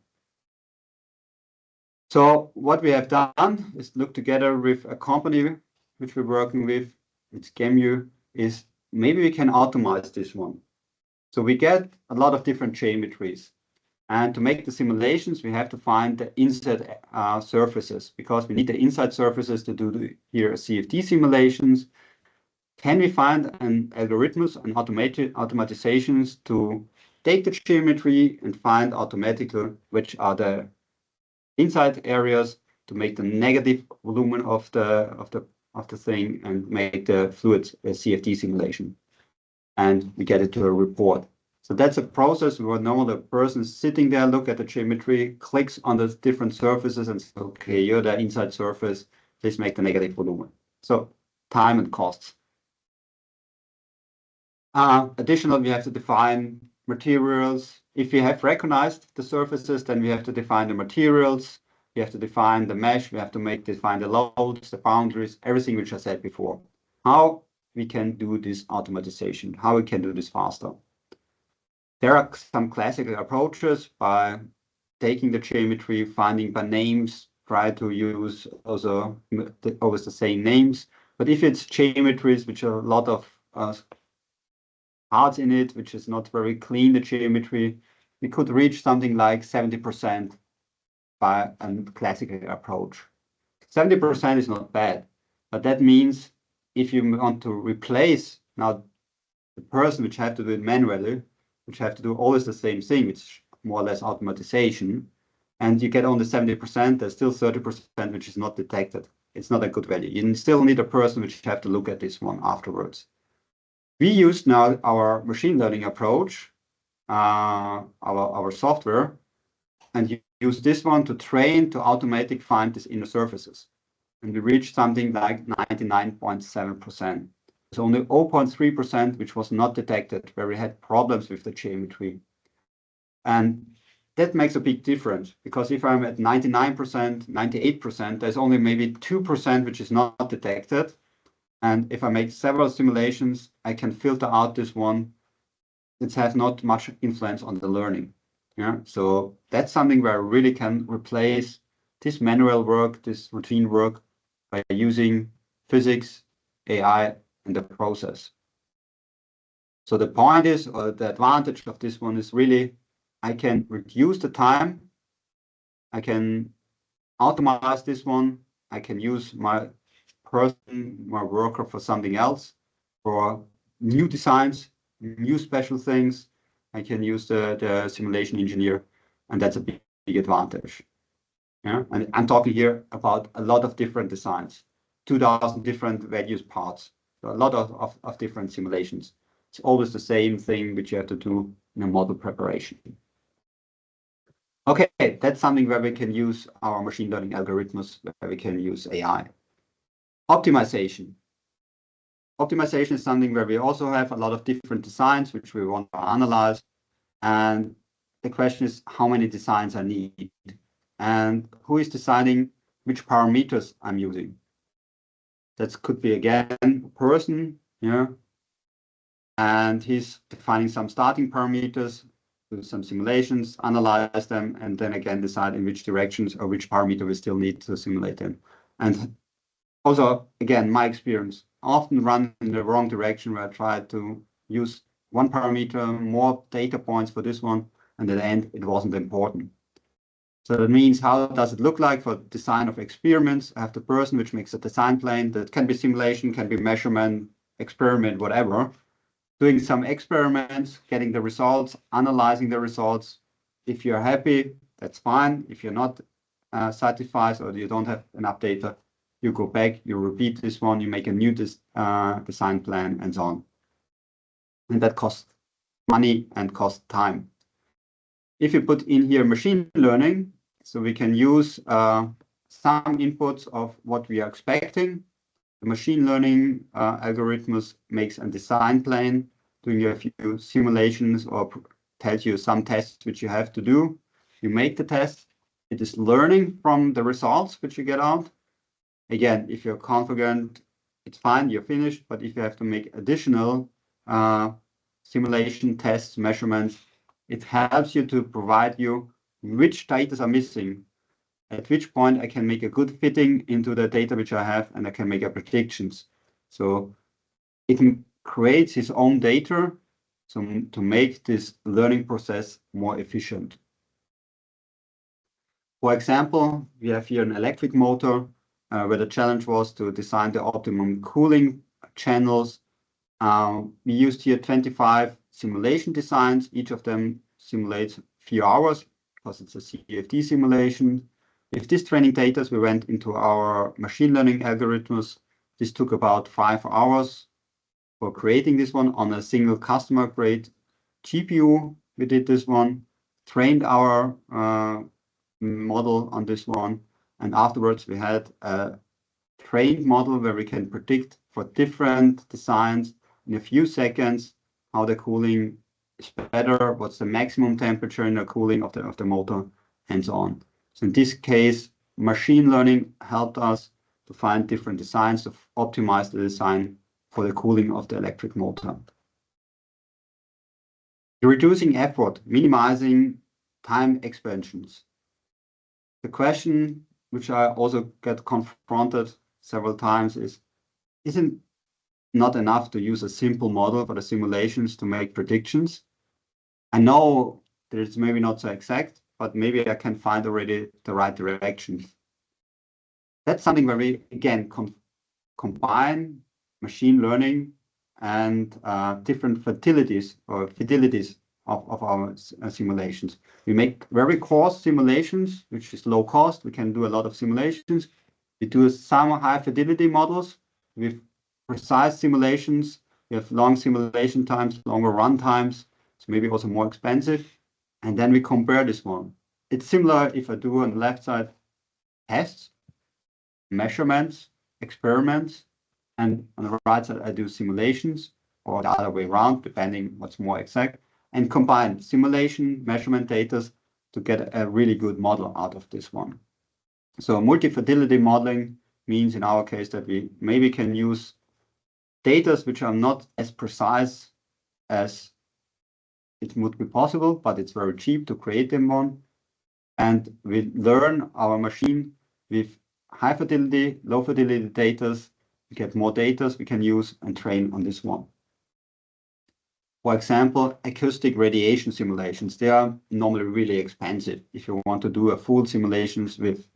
So what we have done is look together with a company which we're working with, it's Gemu, is maybe we can automate this one. So we get a lot of different geometries. And to make the simulations, we have to find the inside surfaces, because we need the inside surfaces to do here CFD simulations. Can we find an algorithms and automatizations to take the geometry and find automatically which are the inside areas to make the negative volume of the thing and make the fluid CFD simulation, and we get it to a report. So that's a process where normally the person is sitting there, look at the geometry, clicks on the different surfaces and says, okay, you're the inside surface, please make the negative volume. So time and costs. Additionally, we have to define materials. If we have recognized the surfaces, then we have to define the materials. We have to define the mesh. We have to define the loads, the boundaries, everything which I said before. How we can do this automatization, how we can do this faster. There are some classical approaches by taking the geometry, finding by names, try to use also always the same names. But if it's geometries which are a lot of parts in it, which is not very clean, the geometry, we could reach something like 70% by a classical approach. 70% is not bad, but that means if you want to replace now the person which have to do it manually, which have to do always the same thing, which more or less automatization, and you get only 70%, there's still 30% which is not detected. It's not a good value. You still need a person which have to look at this one afterwards. We use now our machine learning approach, our software, and you use this one to train to automatically find these inner surfaces. And we reached something like 99.7%. There's only 0.3% which was not detected, where we had problems with the geometry. And that makes a big difference, because if I'm at 99%, 98%, there's only maybe 2% which is not detected. And if I make several simulations, I can filter out this one. It has not much influence on the learning. Yeah, so that's something where I really can replace this manual work, this routine work, by using physics, AI, and the process. So the point is, or the advantage of this one is really, I can reduce the time, I can automate this one, I can use my worker for something else, for new designs, new special things. I can use the simulation engineer, and that's a big advantage. Yeah, and I'm talking here about a lot of different designs, 2,000 different values parts, so a lot of different simulations. It's always the same thing which you have to do in a model preparation. Okay, that's something where we can use our machine learning algorithms, where we can use AI. Optimization. Optimization is something where we also have a lot of different designs which we want to analyze. And the question is how many designs I need and who is deciding which parameters I'm using. That could be again a person, yeah, and he's defining some starting parameters, do some simulations, analyze them, and then again decide in which directions or which parameter we still need to simulate them. And also, again, my experience often run in the wrong direction, where I try to use one parameter, more data points for this one, and at the end, it wasn't important. So that means, how does it look like for design of experiments? I have the person which makes a design plane that can be simulation, can be measurement, experiment, whatever. Doing some experiments, getting the results, analyzing the results. If you're happy, that's fine. If you're not satisfied or you don't have enough data, you go back, you repeat this one, you make a new design plan, and so on. And that costs money and costs time. If you put in here machine learning, so we can use some inputs of what we are expecting. The machine learning algorithms makes a design plan, doing a few simulations or tells you some tests which you have to do. You make the test. It is learning from the results which you get out. Again, if you're confident, it's fine, you're finished. But if you have to make additional simulation tests, measurements, it helps you to provide you which data are missing, at which point I can make a good fitting into the data which I have, and I can make a predictions. So it creates its own data to make this learning process more efficient. For example, we have here an electric motor where the challenge was to design the optimum cooling channels. We used here 25 simulation designs. Each of them simulates a few hours because it's a CFD simulation. With this training data, we went into our machine learning algorithms. This took about 5 hours for creating this one on a single customer grade GPU. We did this one, trained our model on this one, and afterwards we had a trained model where we can predict for different designs in a few seconds how the cooling is better, what's the maximum temperature in the cooling of the motor, and so on. So in this case, machine learning helped us to find different designs to optimize the design for the cooling of the electric motor. Reducing effort, minimizing time expansions. The question which I also get confronted several times is, isn't not enough to use a simple model for the simulations to make predictions? I know that it's maybe not so exact, but maybe I can find already the right direction. That's something where we, again, combine machine learning and different fidelities of our simulations. We make very coarse simulations, which is low cost. We can do a lot of simulations. We do some high fidelity models with precise simulations. We have long simulation times, longer run times, so maybe also more expensive. And then we compare this one. It's similar if I do on the left side tests, measurements, experiments, and on the right side I do simulations, or the other way around, depending what's more exact, and combine simulation, measurement data to get a really good model out of this one. So multi-fidelity modeling means in our case that we maybe can use data which are not as precise as it would be possible, but it's very cheap to create them one. And we learn our machine with high fidelity, low fidelity data. We get more data we can use and train on this one. For example, acoustic radiation simulations, they are normally really expensive. If you want to do a full simulations with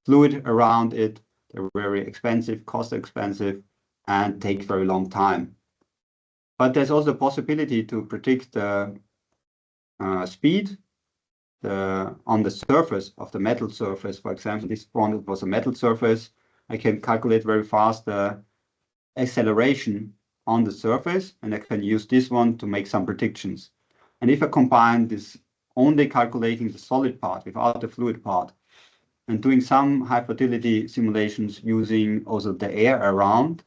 fluid around it, they're very expensive, cost expensive, and take very long time. But there's also a possibility to predict the speed on the surface of the metal surface. For example, this one was a metal surface. I can calculate very fast the acceleration on the surface, and I can use this one to make some predictions. And if I combine this only calculating the solid part without the fluid part and doing some high fidelity simulations using also the air around,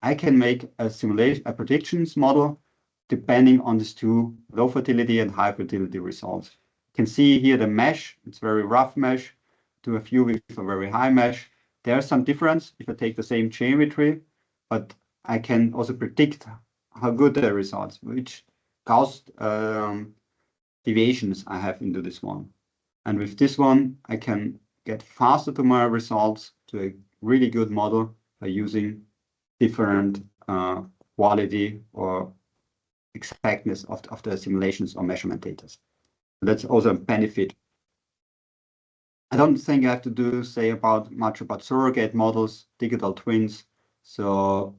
I can make a simulation, a predictions model depending on these two low fidelity and high fidelity results. You can see here the mesh, it's very rough mesh to a few with a very high mesh. There's some difference if I take the same geometry, but I can also predict how good the results, which Gaussian deviations I have into this one. And with this one, I can get faster to my results to a really good model by using different quality or exactness of the simulations or measurement data. That's also a benefit. I don't think I have to say much about surrogate models, digital twins. So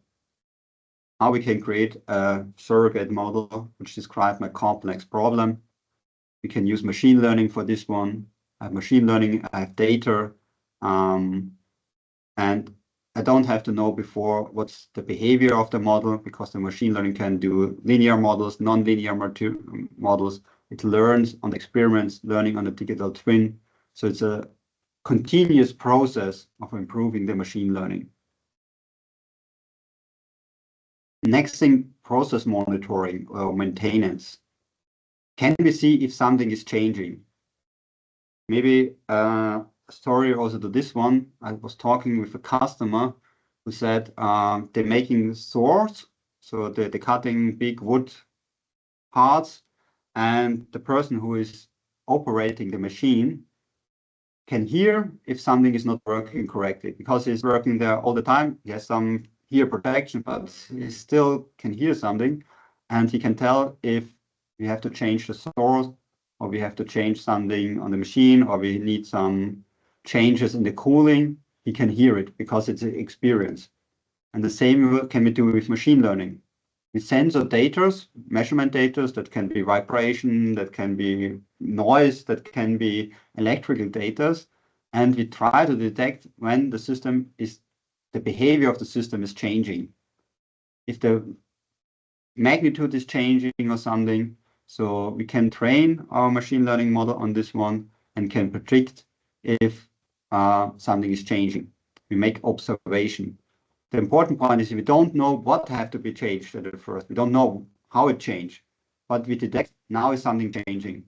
how we can create a surrogate model which describes my complex problem. We can use machine learning for this one. I have machine learning, I have data, and I don't have to know before what's the behavior of the model, because the machine learning can do linear models, non-linear models, It learns on experiments, learning on the digital twin. So it's a continuous process of improving the machine learning. Next thing, process monitoring or maintenance. Can we see if something is changing? Maybe a story also to this one. I was talking with a customer who said they're making saws, so they're cutting big wood parts, and the person who is operating the machine can hear if something is not working correctly because he's working there all the time. He has some ear protection, but he still can hear something, and he can tell if we have to change the source, or we have to change something on the machine, or we need some changes in the cooling. He can hear it because it's an experience. And the same can we do with machine learning. We sensor data, measurement data that can be vibration, that can be noise, that can be electrical data, and we try to detect when the behavior of the system is changing. If the magnitude is changing or something, so we can train our machine learning model on this one and can predict if something is changing. We make observation. The important point is we don't know what have to be changed at first. We don't know how it changed, but we detect now is something changing.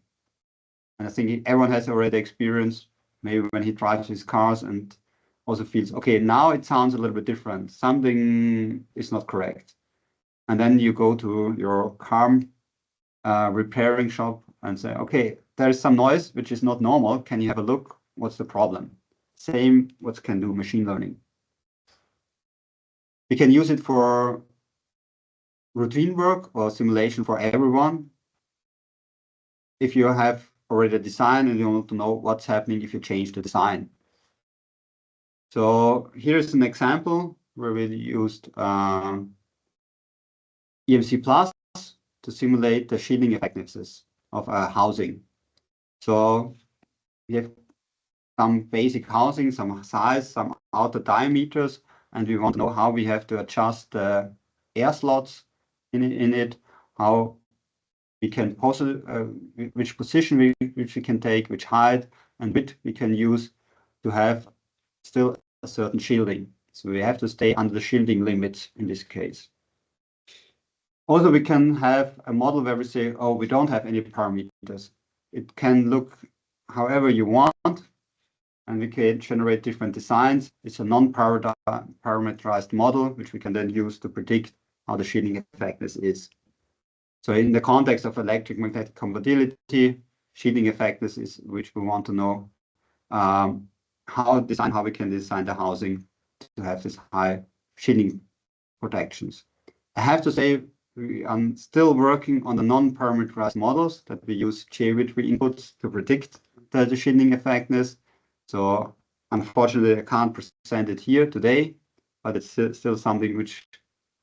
And I think everyone has already experienced maybe when he drives his cars and also feels, okay, now it sounds a little bit different. Something is not correct. And then you go to your car repairing shop and say, okay, there's some noise which is not normal. Can you have a look? What's the problem? Same what can do machine learning. We can use it for routine work or simulation for everyone. If you have already a design and you want to know what's happening if you change the design. So here's an example where we used EMC Plus to simulate the shielding effectiveness of a housing. So we have some basic housing, some size, some outer diameters, and we want to know how we have to adjust the air slots in it, how we can which position which we can take, which height, and width we can use to have still a certain shielding. So we have to stay under the shielding limits in this case. Also, we can have a model where we say, oh, we don't have any parameters. It can look however you want, and we can generate different designs. It's a non-parameterized model, which we can then use to predict how the shielding effectiveness is. So in the context of electromagnetic compatibility, shielding effectiveness is which we want to know how we can design the housing to have this high shielding protections. I have to say, we are still working on the non-parameterized models that we use geometry inputs to predict the shielding effectiveness. So unfortunately, I can't present it here today, but it's still something which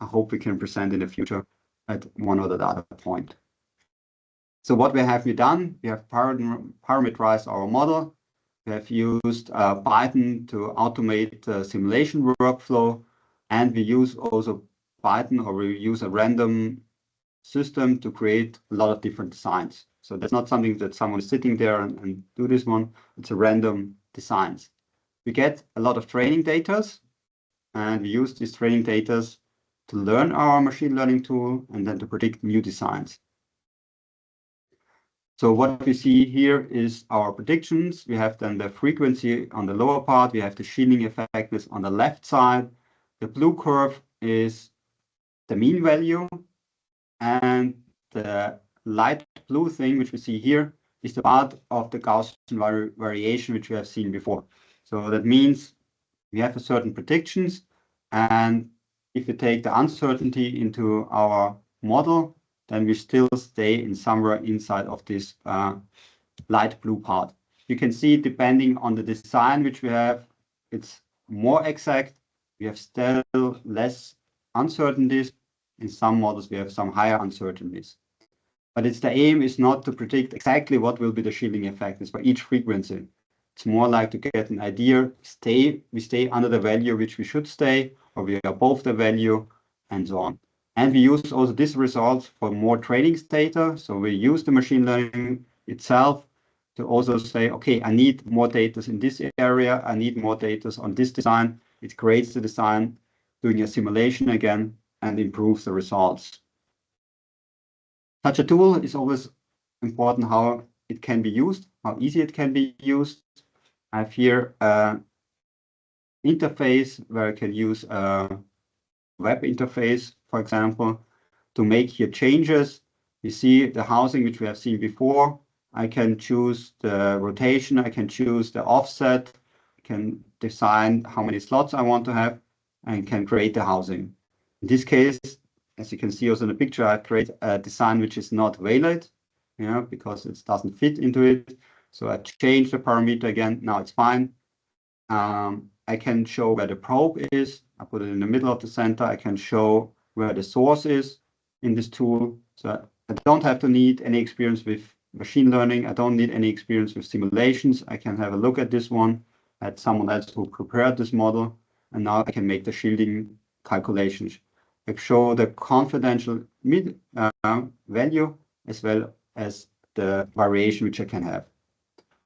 I hope we can present in the future at one or the other point. So what we have done, we have parameterized our model. We have used Python to automate the simulation workflow, and we use also Python, or we use a random system to create a lot of different designs. So that's not something that someone is sitting there and do this one. It's a random designs. We get a lot of training data, and we use these training data to learn our machine learning tool and then to predict new designs. So what we see here is our predictions. We have then the frequency on the lower part. We have the shielding effectiveness on the left side. The blue curve is the mean value, and the light blue thing, which we see here, is the part of the Gaussian variation, which we have seen before. So that means we have a certain predictions, and if you take the uncertainty into our model, then we still stay in somewhere inside of this light blue part. You can see, depending on the design which we have, it's more exact. We have still less uncertainties. In some models, we have some higher uncertainties. But the aim is not to predict exactly what will be the shielding effect for each frequency. It's more like to get an idea, we stay under the value which we should stay, or we are above the value, and so on. And we use also this result for more training data. So we use the machine learning itself to also say, okay, I need more data in this area. I need more data on this design. It creates the design, doing a simulation again, and improves the results. Such a tool is always important how it can be used, how easy it can be used. I have here an interface where I can use a web interface, for example, to make here changes. You see the housing, which we have seen before. I can choose the rotation, I can choose the offset, I can design how many slots I want to have, and can create the housing. In this case, as you can see also in the picture, I create a design which is not valid, because it doesn't fit into it. So I change the parameter again. Now it's fine. I can show where the probe is. I put it in the middle of the center. I can show where the source is in this tool. So I don't have to need any experience with machine learning. I don't need any experience with simulations. I can have a look at this one, at someone else who prepared this model. And now I can make the shielding calculations. I show the confidential value as well as the variation which I can have.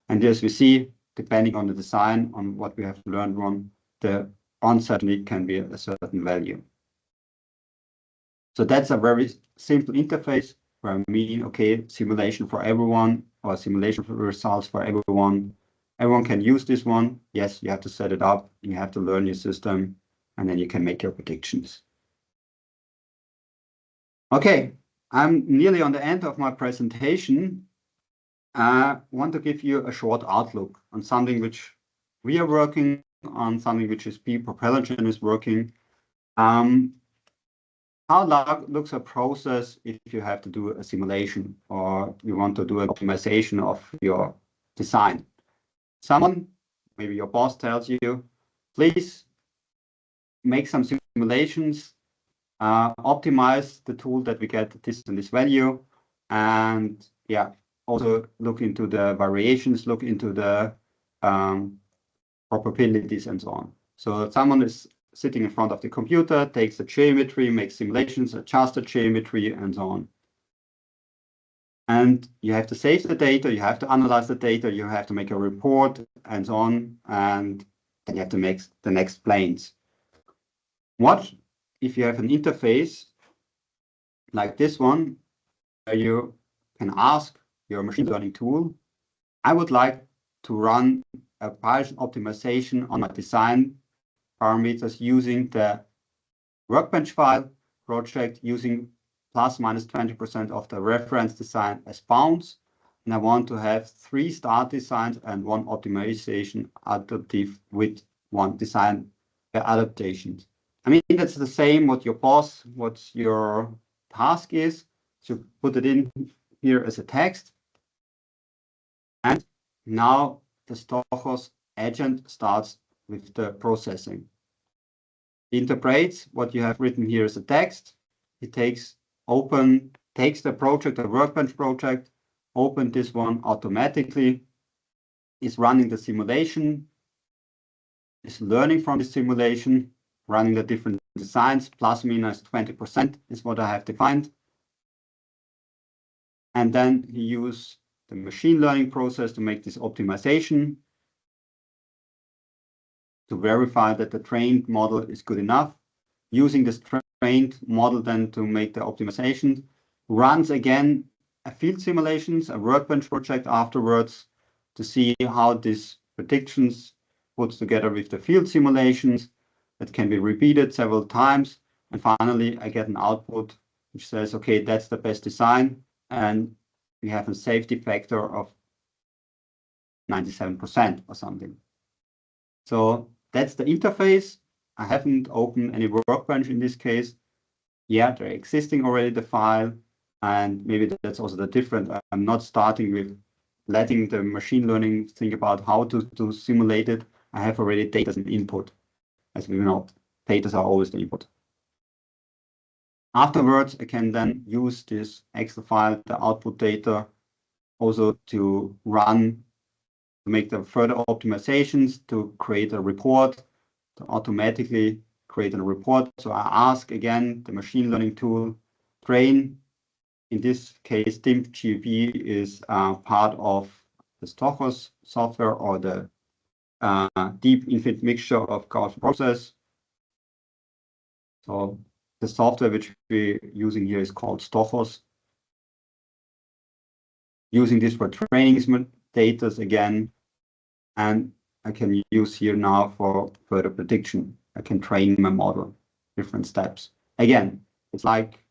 And as we see, depending on the design, on what we have learned on, the uncertainty can be a certain value. So that's a very simple interface where I mean, okay, simulation for everyone or simulation for results for everyone. Everyone can use this one. Yes, you have to set it up, you have to learn your system, and then you can make your predictions. Okay, I'm nearly on the end of my presentation. I want to give you a short outlook on something which we are working on, something which is Propulsion is working. How looks a process if you have to do a simulation or you want to do an optimization of your design? Someone, maybe your boss, tells you, please make some simulations, optimize the tool that we get this and this value, and yeah, also look into the variations, look into the probabilities and so on. So someone is sitting in front of the computer, takes the geometry, makes simulations, adjusts the geometry, and so on. And you have to save the data, you have to analyze the data, you have to make a report, and so on, and then you have to make the next planes. What if you have an interface like this one, where you can ask your machine learning tool, I would like to run a Bayesian optimization on my design parameters using the workbench file project, using plus minus 20% of the reference design as bounds. And I want to have 3 start designs and 1 optimization adaptive with 1 design adaptation. I mean, that's the same what your task is. So put it in here as a text. And now the Stochos agent starts with the processing. It interprets what you have written here as a text. It takes the project, the workbench project, open this one automatically, is running the simulation, is learning from the simulation, running the different designs, plus minus 20% is what I have defined. And then you use the machine learning process to make this optimization, to verify that the trained model is good enough. Using this trained model then to make the optimization, runs again a field simulations, a workbench project afterwards to see how these predictions puts together with the field simulations. That can be repeated several times. And finally, I get an output which says, okay, that's the best design. And we have a safety factor of 97% or something. So that's the interface. I haven't opened any workbench in this case. Yeah, they're existing already, the file. And maybe that's also the difference. I'm not starting with letting the machine learning think about how to simulate it. I have already data as an input. As we know, data are always the input. Afterwards, I can then use this Excel file, the output data, also to run, to make the further optimizations, to create a report, to automatically create a report. So I ask again the machine learning tool, train. In this case, DIMP-GP is part of the Stochos software or the deep infinite mixture of Gaussian process. So the software which we're using here is called Stochos. Using this for training data again, and I can use here now for further prediction. I can train my model, different steps. Again, it's like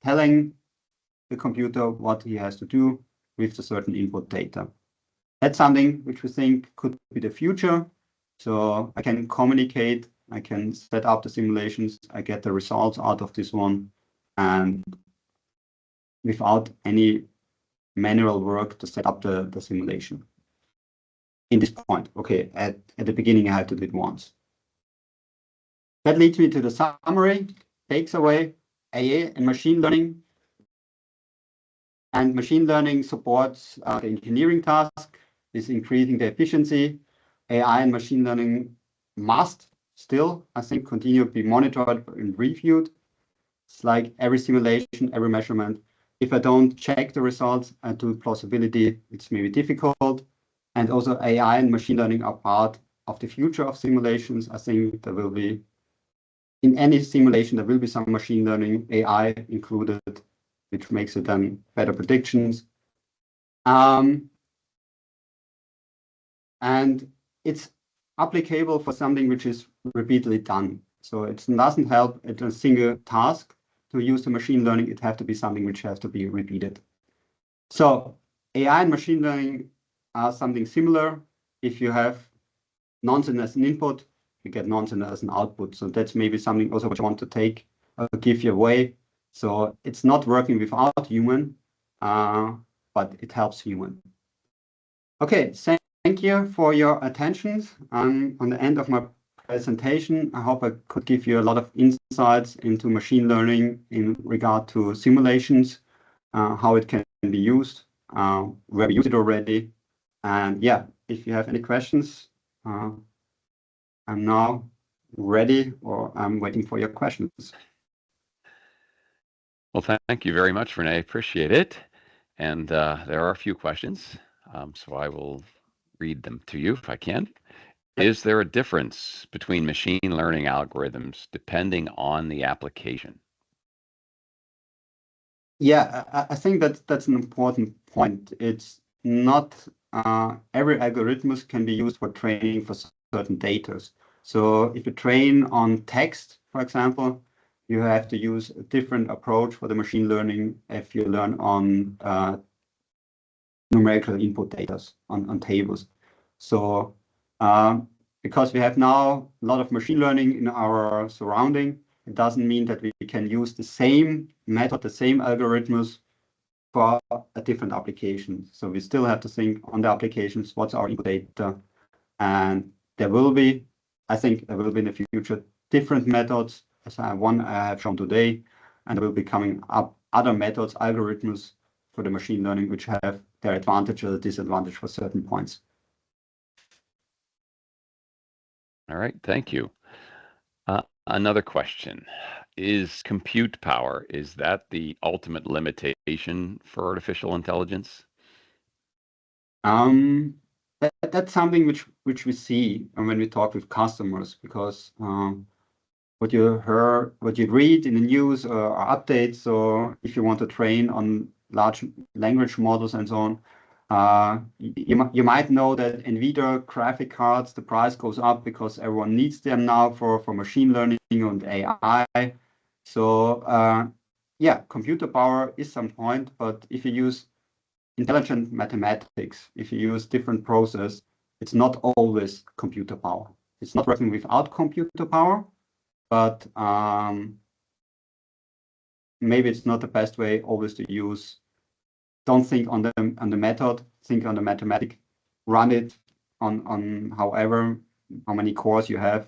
telling the computer what he has to do with the certain input data. That's something which we think could be the future. So I can communicate, I can set up the simulations, I get the results out of this one, and without any manual work to set up the simulation. In this point, okay, at the beginning I have to do it once. That leads me to the summary, takes away AI and machine learning. And machine learning supports the engineering task, is increasing the efficiency. AI and machine learning must still, I think, continue to be monitored and reviewed. It's like every simulation, every measurement. If I don't check the results and do plausibility, it's maybe difficult. And also AI and machine learning are part of the future of simulations. I think there will be, in any simulation, there will be some machine learning, AI included, which makes it then better predictions. And it's applicable for something which is repeatedly done. So it doesn't help at a single task to use the machine learning. It has to be something which has to be repeated. So AI and machine learning are something similar. If you have nonsense as an input, you get nonsense as an output. So that's maybe something also which I want to take or give you away. So it's not working without human, but it helps human. Okay, thank you for your attention. On the end of my presentation, I hope I could give you a lot of insights into machine learning in regard to simulations, how it can be used, where we use it already. And yeah, if you have any questions, I'm now ready, or I'm waiting for your questions. Well, thank you very much, Rene. Appreciate it. And there are a few questions, so I will read them to you if I can. Is there a difference between machine learning algorithms depending on the application? Yeah, I think that's an important point. It's not every algorithm can be used for training for certain data. So if you train on text, for example, you have to use a different approach for the machine learning if you learn on numerical input data on tables. So because we have now a lot of machine learning in our surrounding, it doesn't mean that we can use the same method, the same algorithms for a different application. So we still have to think on the applications, what's our input data. And there will be, I think there will be in the future different methods, as one I have shown today, and there will be coming up other methods, algorithms for the machine learning, which have their advantage or disadvantage for certain points. All right, thank you. Another question. Is compute power, is that the ultimate limitation for artificial intelligence? That's something which we see when we talk with customers, because what you read in the news or updates, or if you want to train on large language models and so on, you might know that NVIDIA graphic cards, the price goes up because everyone needs them now for machine learning and AI. So yeah, computer power is some point, but if you use intelligent mathematics, if you use different process, it's not always computer power. It's not working without computer power, but maybe it's not the best way always to use. Don't think on the method, think on the mathematic, run it on however, how many cores you have.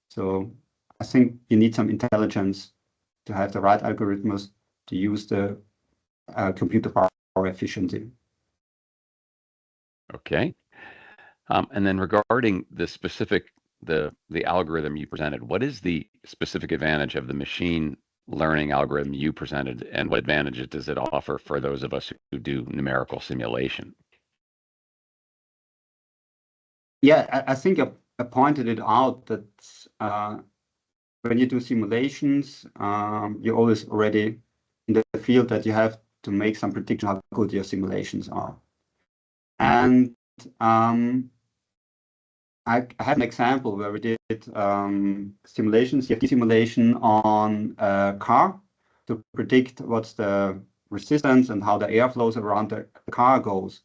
So I think you need some intelligence to have the right algorithms to use the computer power efficiently. Okay. And then regarding the specific the algorithm you presented, what is the specific advantage of the machine learning algorithm you presented, and what advantages does it offer for those of us who do numerical simulation? Yeah, I think I pointed it out that when you do simulations, you're always already in the field that you have to make some prediction how good your simulations are. And I have an example where we did CFD simulation on a car to predict what's the resistance and how the air flows around the car goes.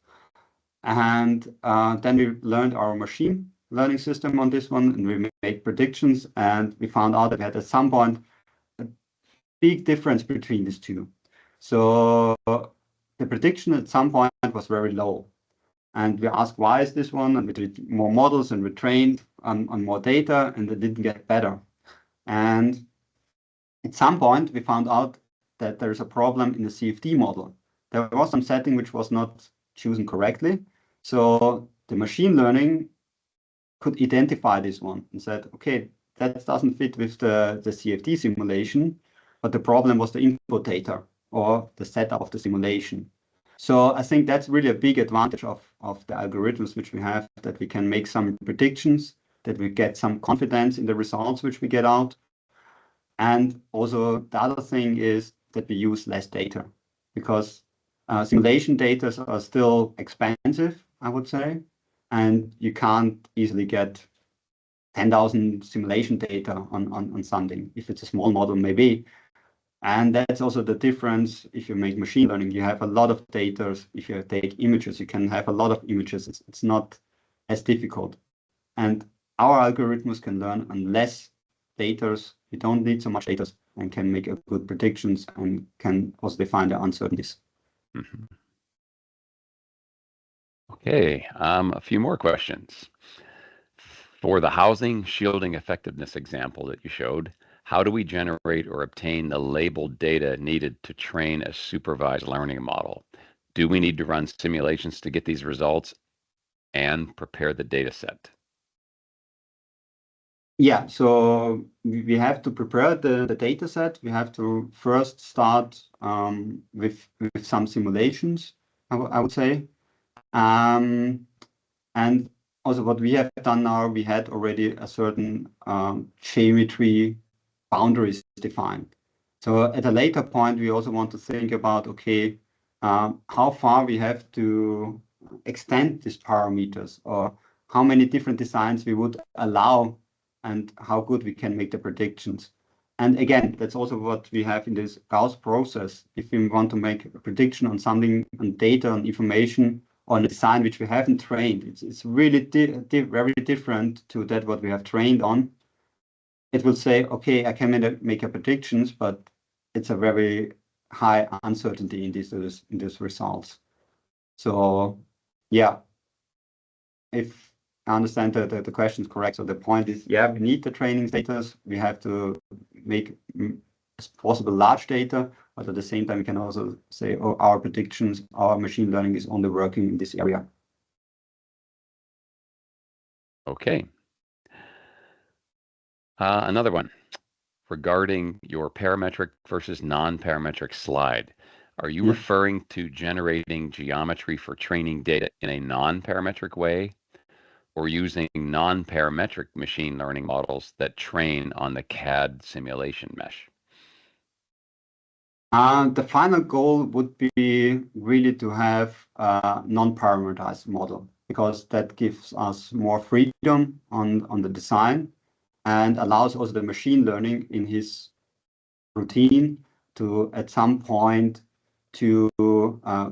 And then we learned our machine learning system on this one, and we made predictions, and we found out that we had at some point a big difference between these two. So the prediction at some point was very low. And we asked, why is this one? And we did more models and we trained on more data, and it didn't get better. And at some point, we found out that there's a problem in the CFD model. There was some setting which was not chosen correctly. So the machine learning could identify this one and said, okay, that doesn't fit with the CFD simulation, but the problem was the input data or the setup of the simulation. So I think that's really a big advantage of the algorithms which we have, that we can make some predictions, that we get some confidence in the results which we get out. And also the other thing is that we use less data, because simulation data are still expensive, I would say, and you can't easily get 10,000 simulation data on something. If it's a small model, maybe. And that's also the difference. If you make machine learning, you have a lot of data. If you take images, you can have a lot of images. It's not as difficult. And our algorithms can learn on less data. You don't need so much data and can make a good predictions and can also define the uncertainties. Mm-hmm. Okay, a few more questions. For the housing shielding effectiveness example that you showed, how do we generate or obtain the labeled data needed to train a supervised learning model? Do we need to run simulations to get these results and prepare the data set? Yeah, so we have to prepare the data set. We have to first start with some simulations, I would say. And also what we have done now, we had already a certain geometry boundaries defined. So at a later point, we also want to think about, okay, how far we have to extend these parameters, or how many different designs we would allow, and how good we can make the predictions. And again, that's also what we have in this Gauss process. If we want to make a prediction on something, on data, on information, on a design which we haven't trained, it's really very different to that what we have trained on. It will say, okay, I can make a predictions, but it's a very high uncertainty in these results. So yeah, if I understand the question is correct. So the point is, yeah, we need the training data. We have to make as possible large data, but at the same time, we can also say, oh, our predictions, our machine learning is only working in this area. Okay. Another one regarding your parametric versus non-parametric slide. Are you referring to generating geometry for training data in a non-parametric way, or using non-parametric machine learning models that train on the CAD simulation mesh? The final goal would be really to have a non-parameterized model, because that gives us more freedom on the design and allows also the machine learning in his routine to, at some point, to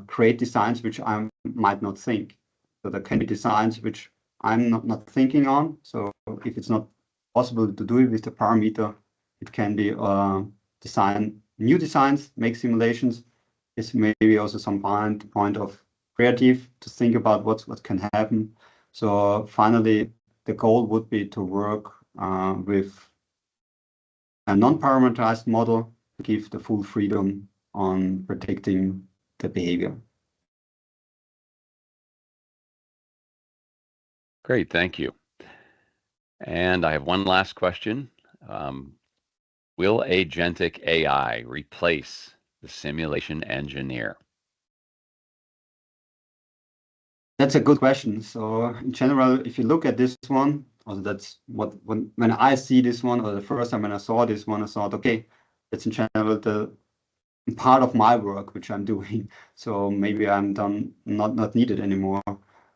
create designs which I might not think. So there can be designs which I'm not thinking on. So if it's not possible to do it with the parameter, it can be design new designs, make simulations. It's maybe also some point of creative to think about what can happen. So finally, the goal would be to work with a non-parameterized model to give the full freedom on predicting the behavior. Great, thank you. And I have one last question. Will agentic AI replace the simulation engineer? That's a good question. So in general, if you look at this one, or that's what when I see this one, or the first time when I saw this one, I thought, okay, it's in general the part of my work which I'm doing. So maybe I'm done, not needed anymore.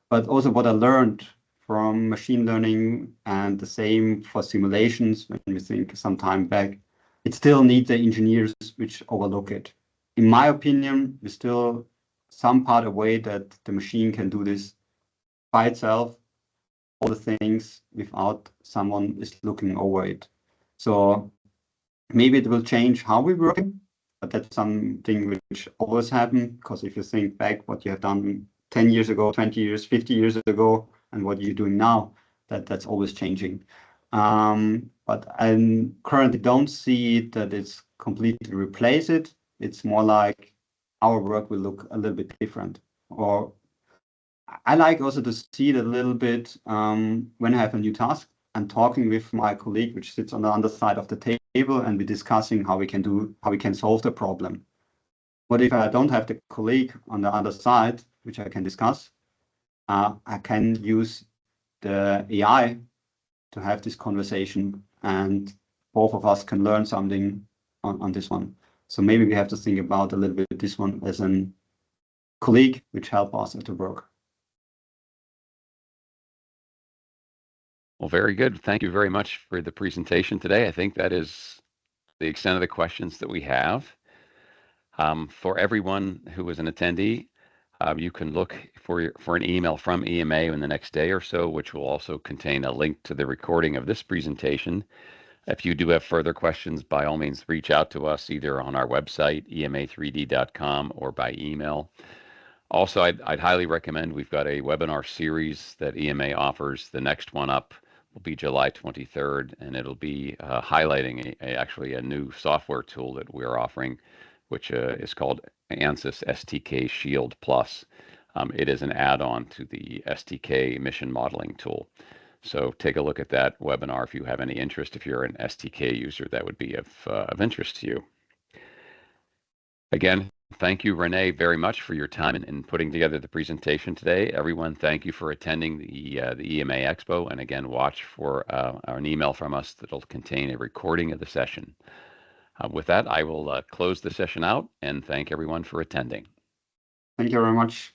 But also what I learned from machine learning, and the same for simulations, when we think some time back, it still needs the engineers which overlook it. In my opinion, we still some part away that the machine can do this by itself, all the things without someone is looking over it. So maybe it will change how we work, but that's something which always happens, because if you think back what you have done 10 years ago, 20 years, 50 years ago, and what you're doing now, that's always changing. But I currently don't see that it's completely replace it. It's more like our work will look a little bit different. Or I like also to see it a little bit when I have a new task. I'm talking with my colleague, which sits on the other side of the table, and we're discussing how we can solve the problem. What if I don't have the colleague on the other side, which I can discuss? I can use the AI to have this conversation, and both of us can learn something on this one. So maybe we have to think about a little bit this one as a colleague, which help us at the work. Well, very good. Thank you very much for the presentation today. I think that is the extent of the questions that we have. For everyone who is an attendee, you can look for an email from EMA in the next day or so, which will also contain a link to the recording of this presentation. If you do have further questions, by all means, reach out to us either on our website, ema3d.com, or by email. Also, I'd highly recommend, we've got a webinar series that EMA offers. The next one up will be July 23rd, and it'll be highlighting actually a new software tool that we're offering, which is called ANSYS STK Shield Plus. It is an add-on to the STK mission modeling tool. So take a look at that webinar if you have any interest. If you're an STK user, that would be of interest to you. Again, thank you, Rene, very much for your time in putting together the presentation today. Everyone, thank you for attending the EMA Expo. And again, watch for an email from us that'll contain a recording of the session. With that, I will close the session out and thank everyone for attending. Thank you very much.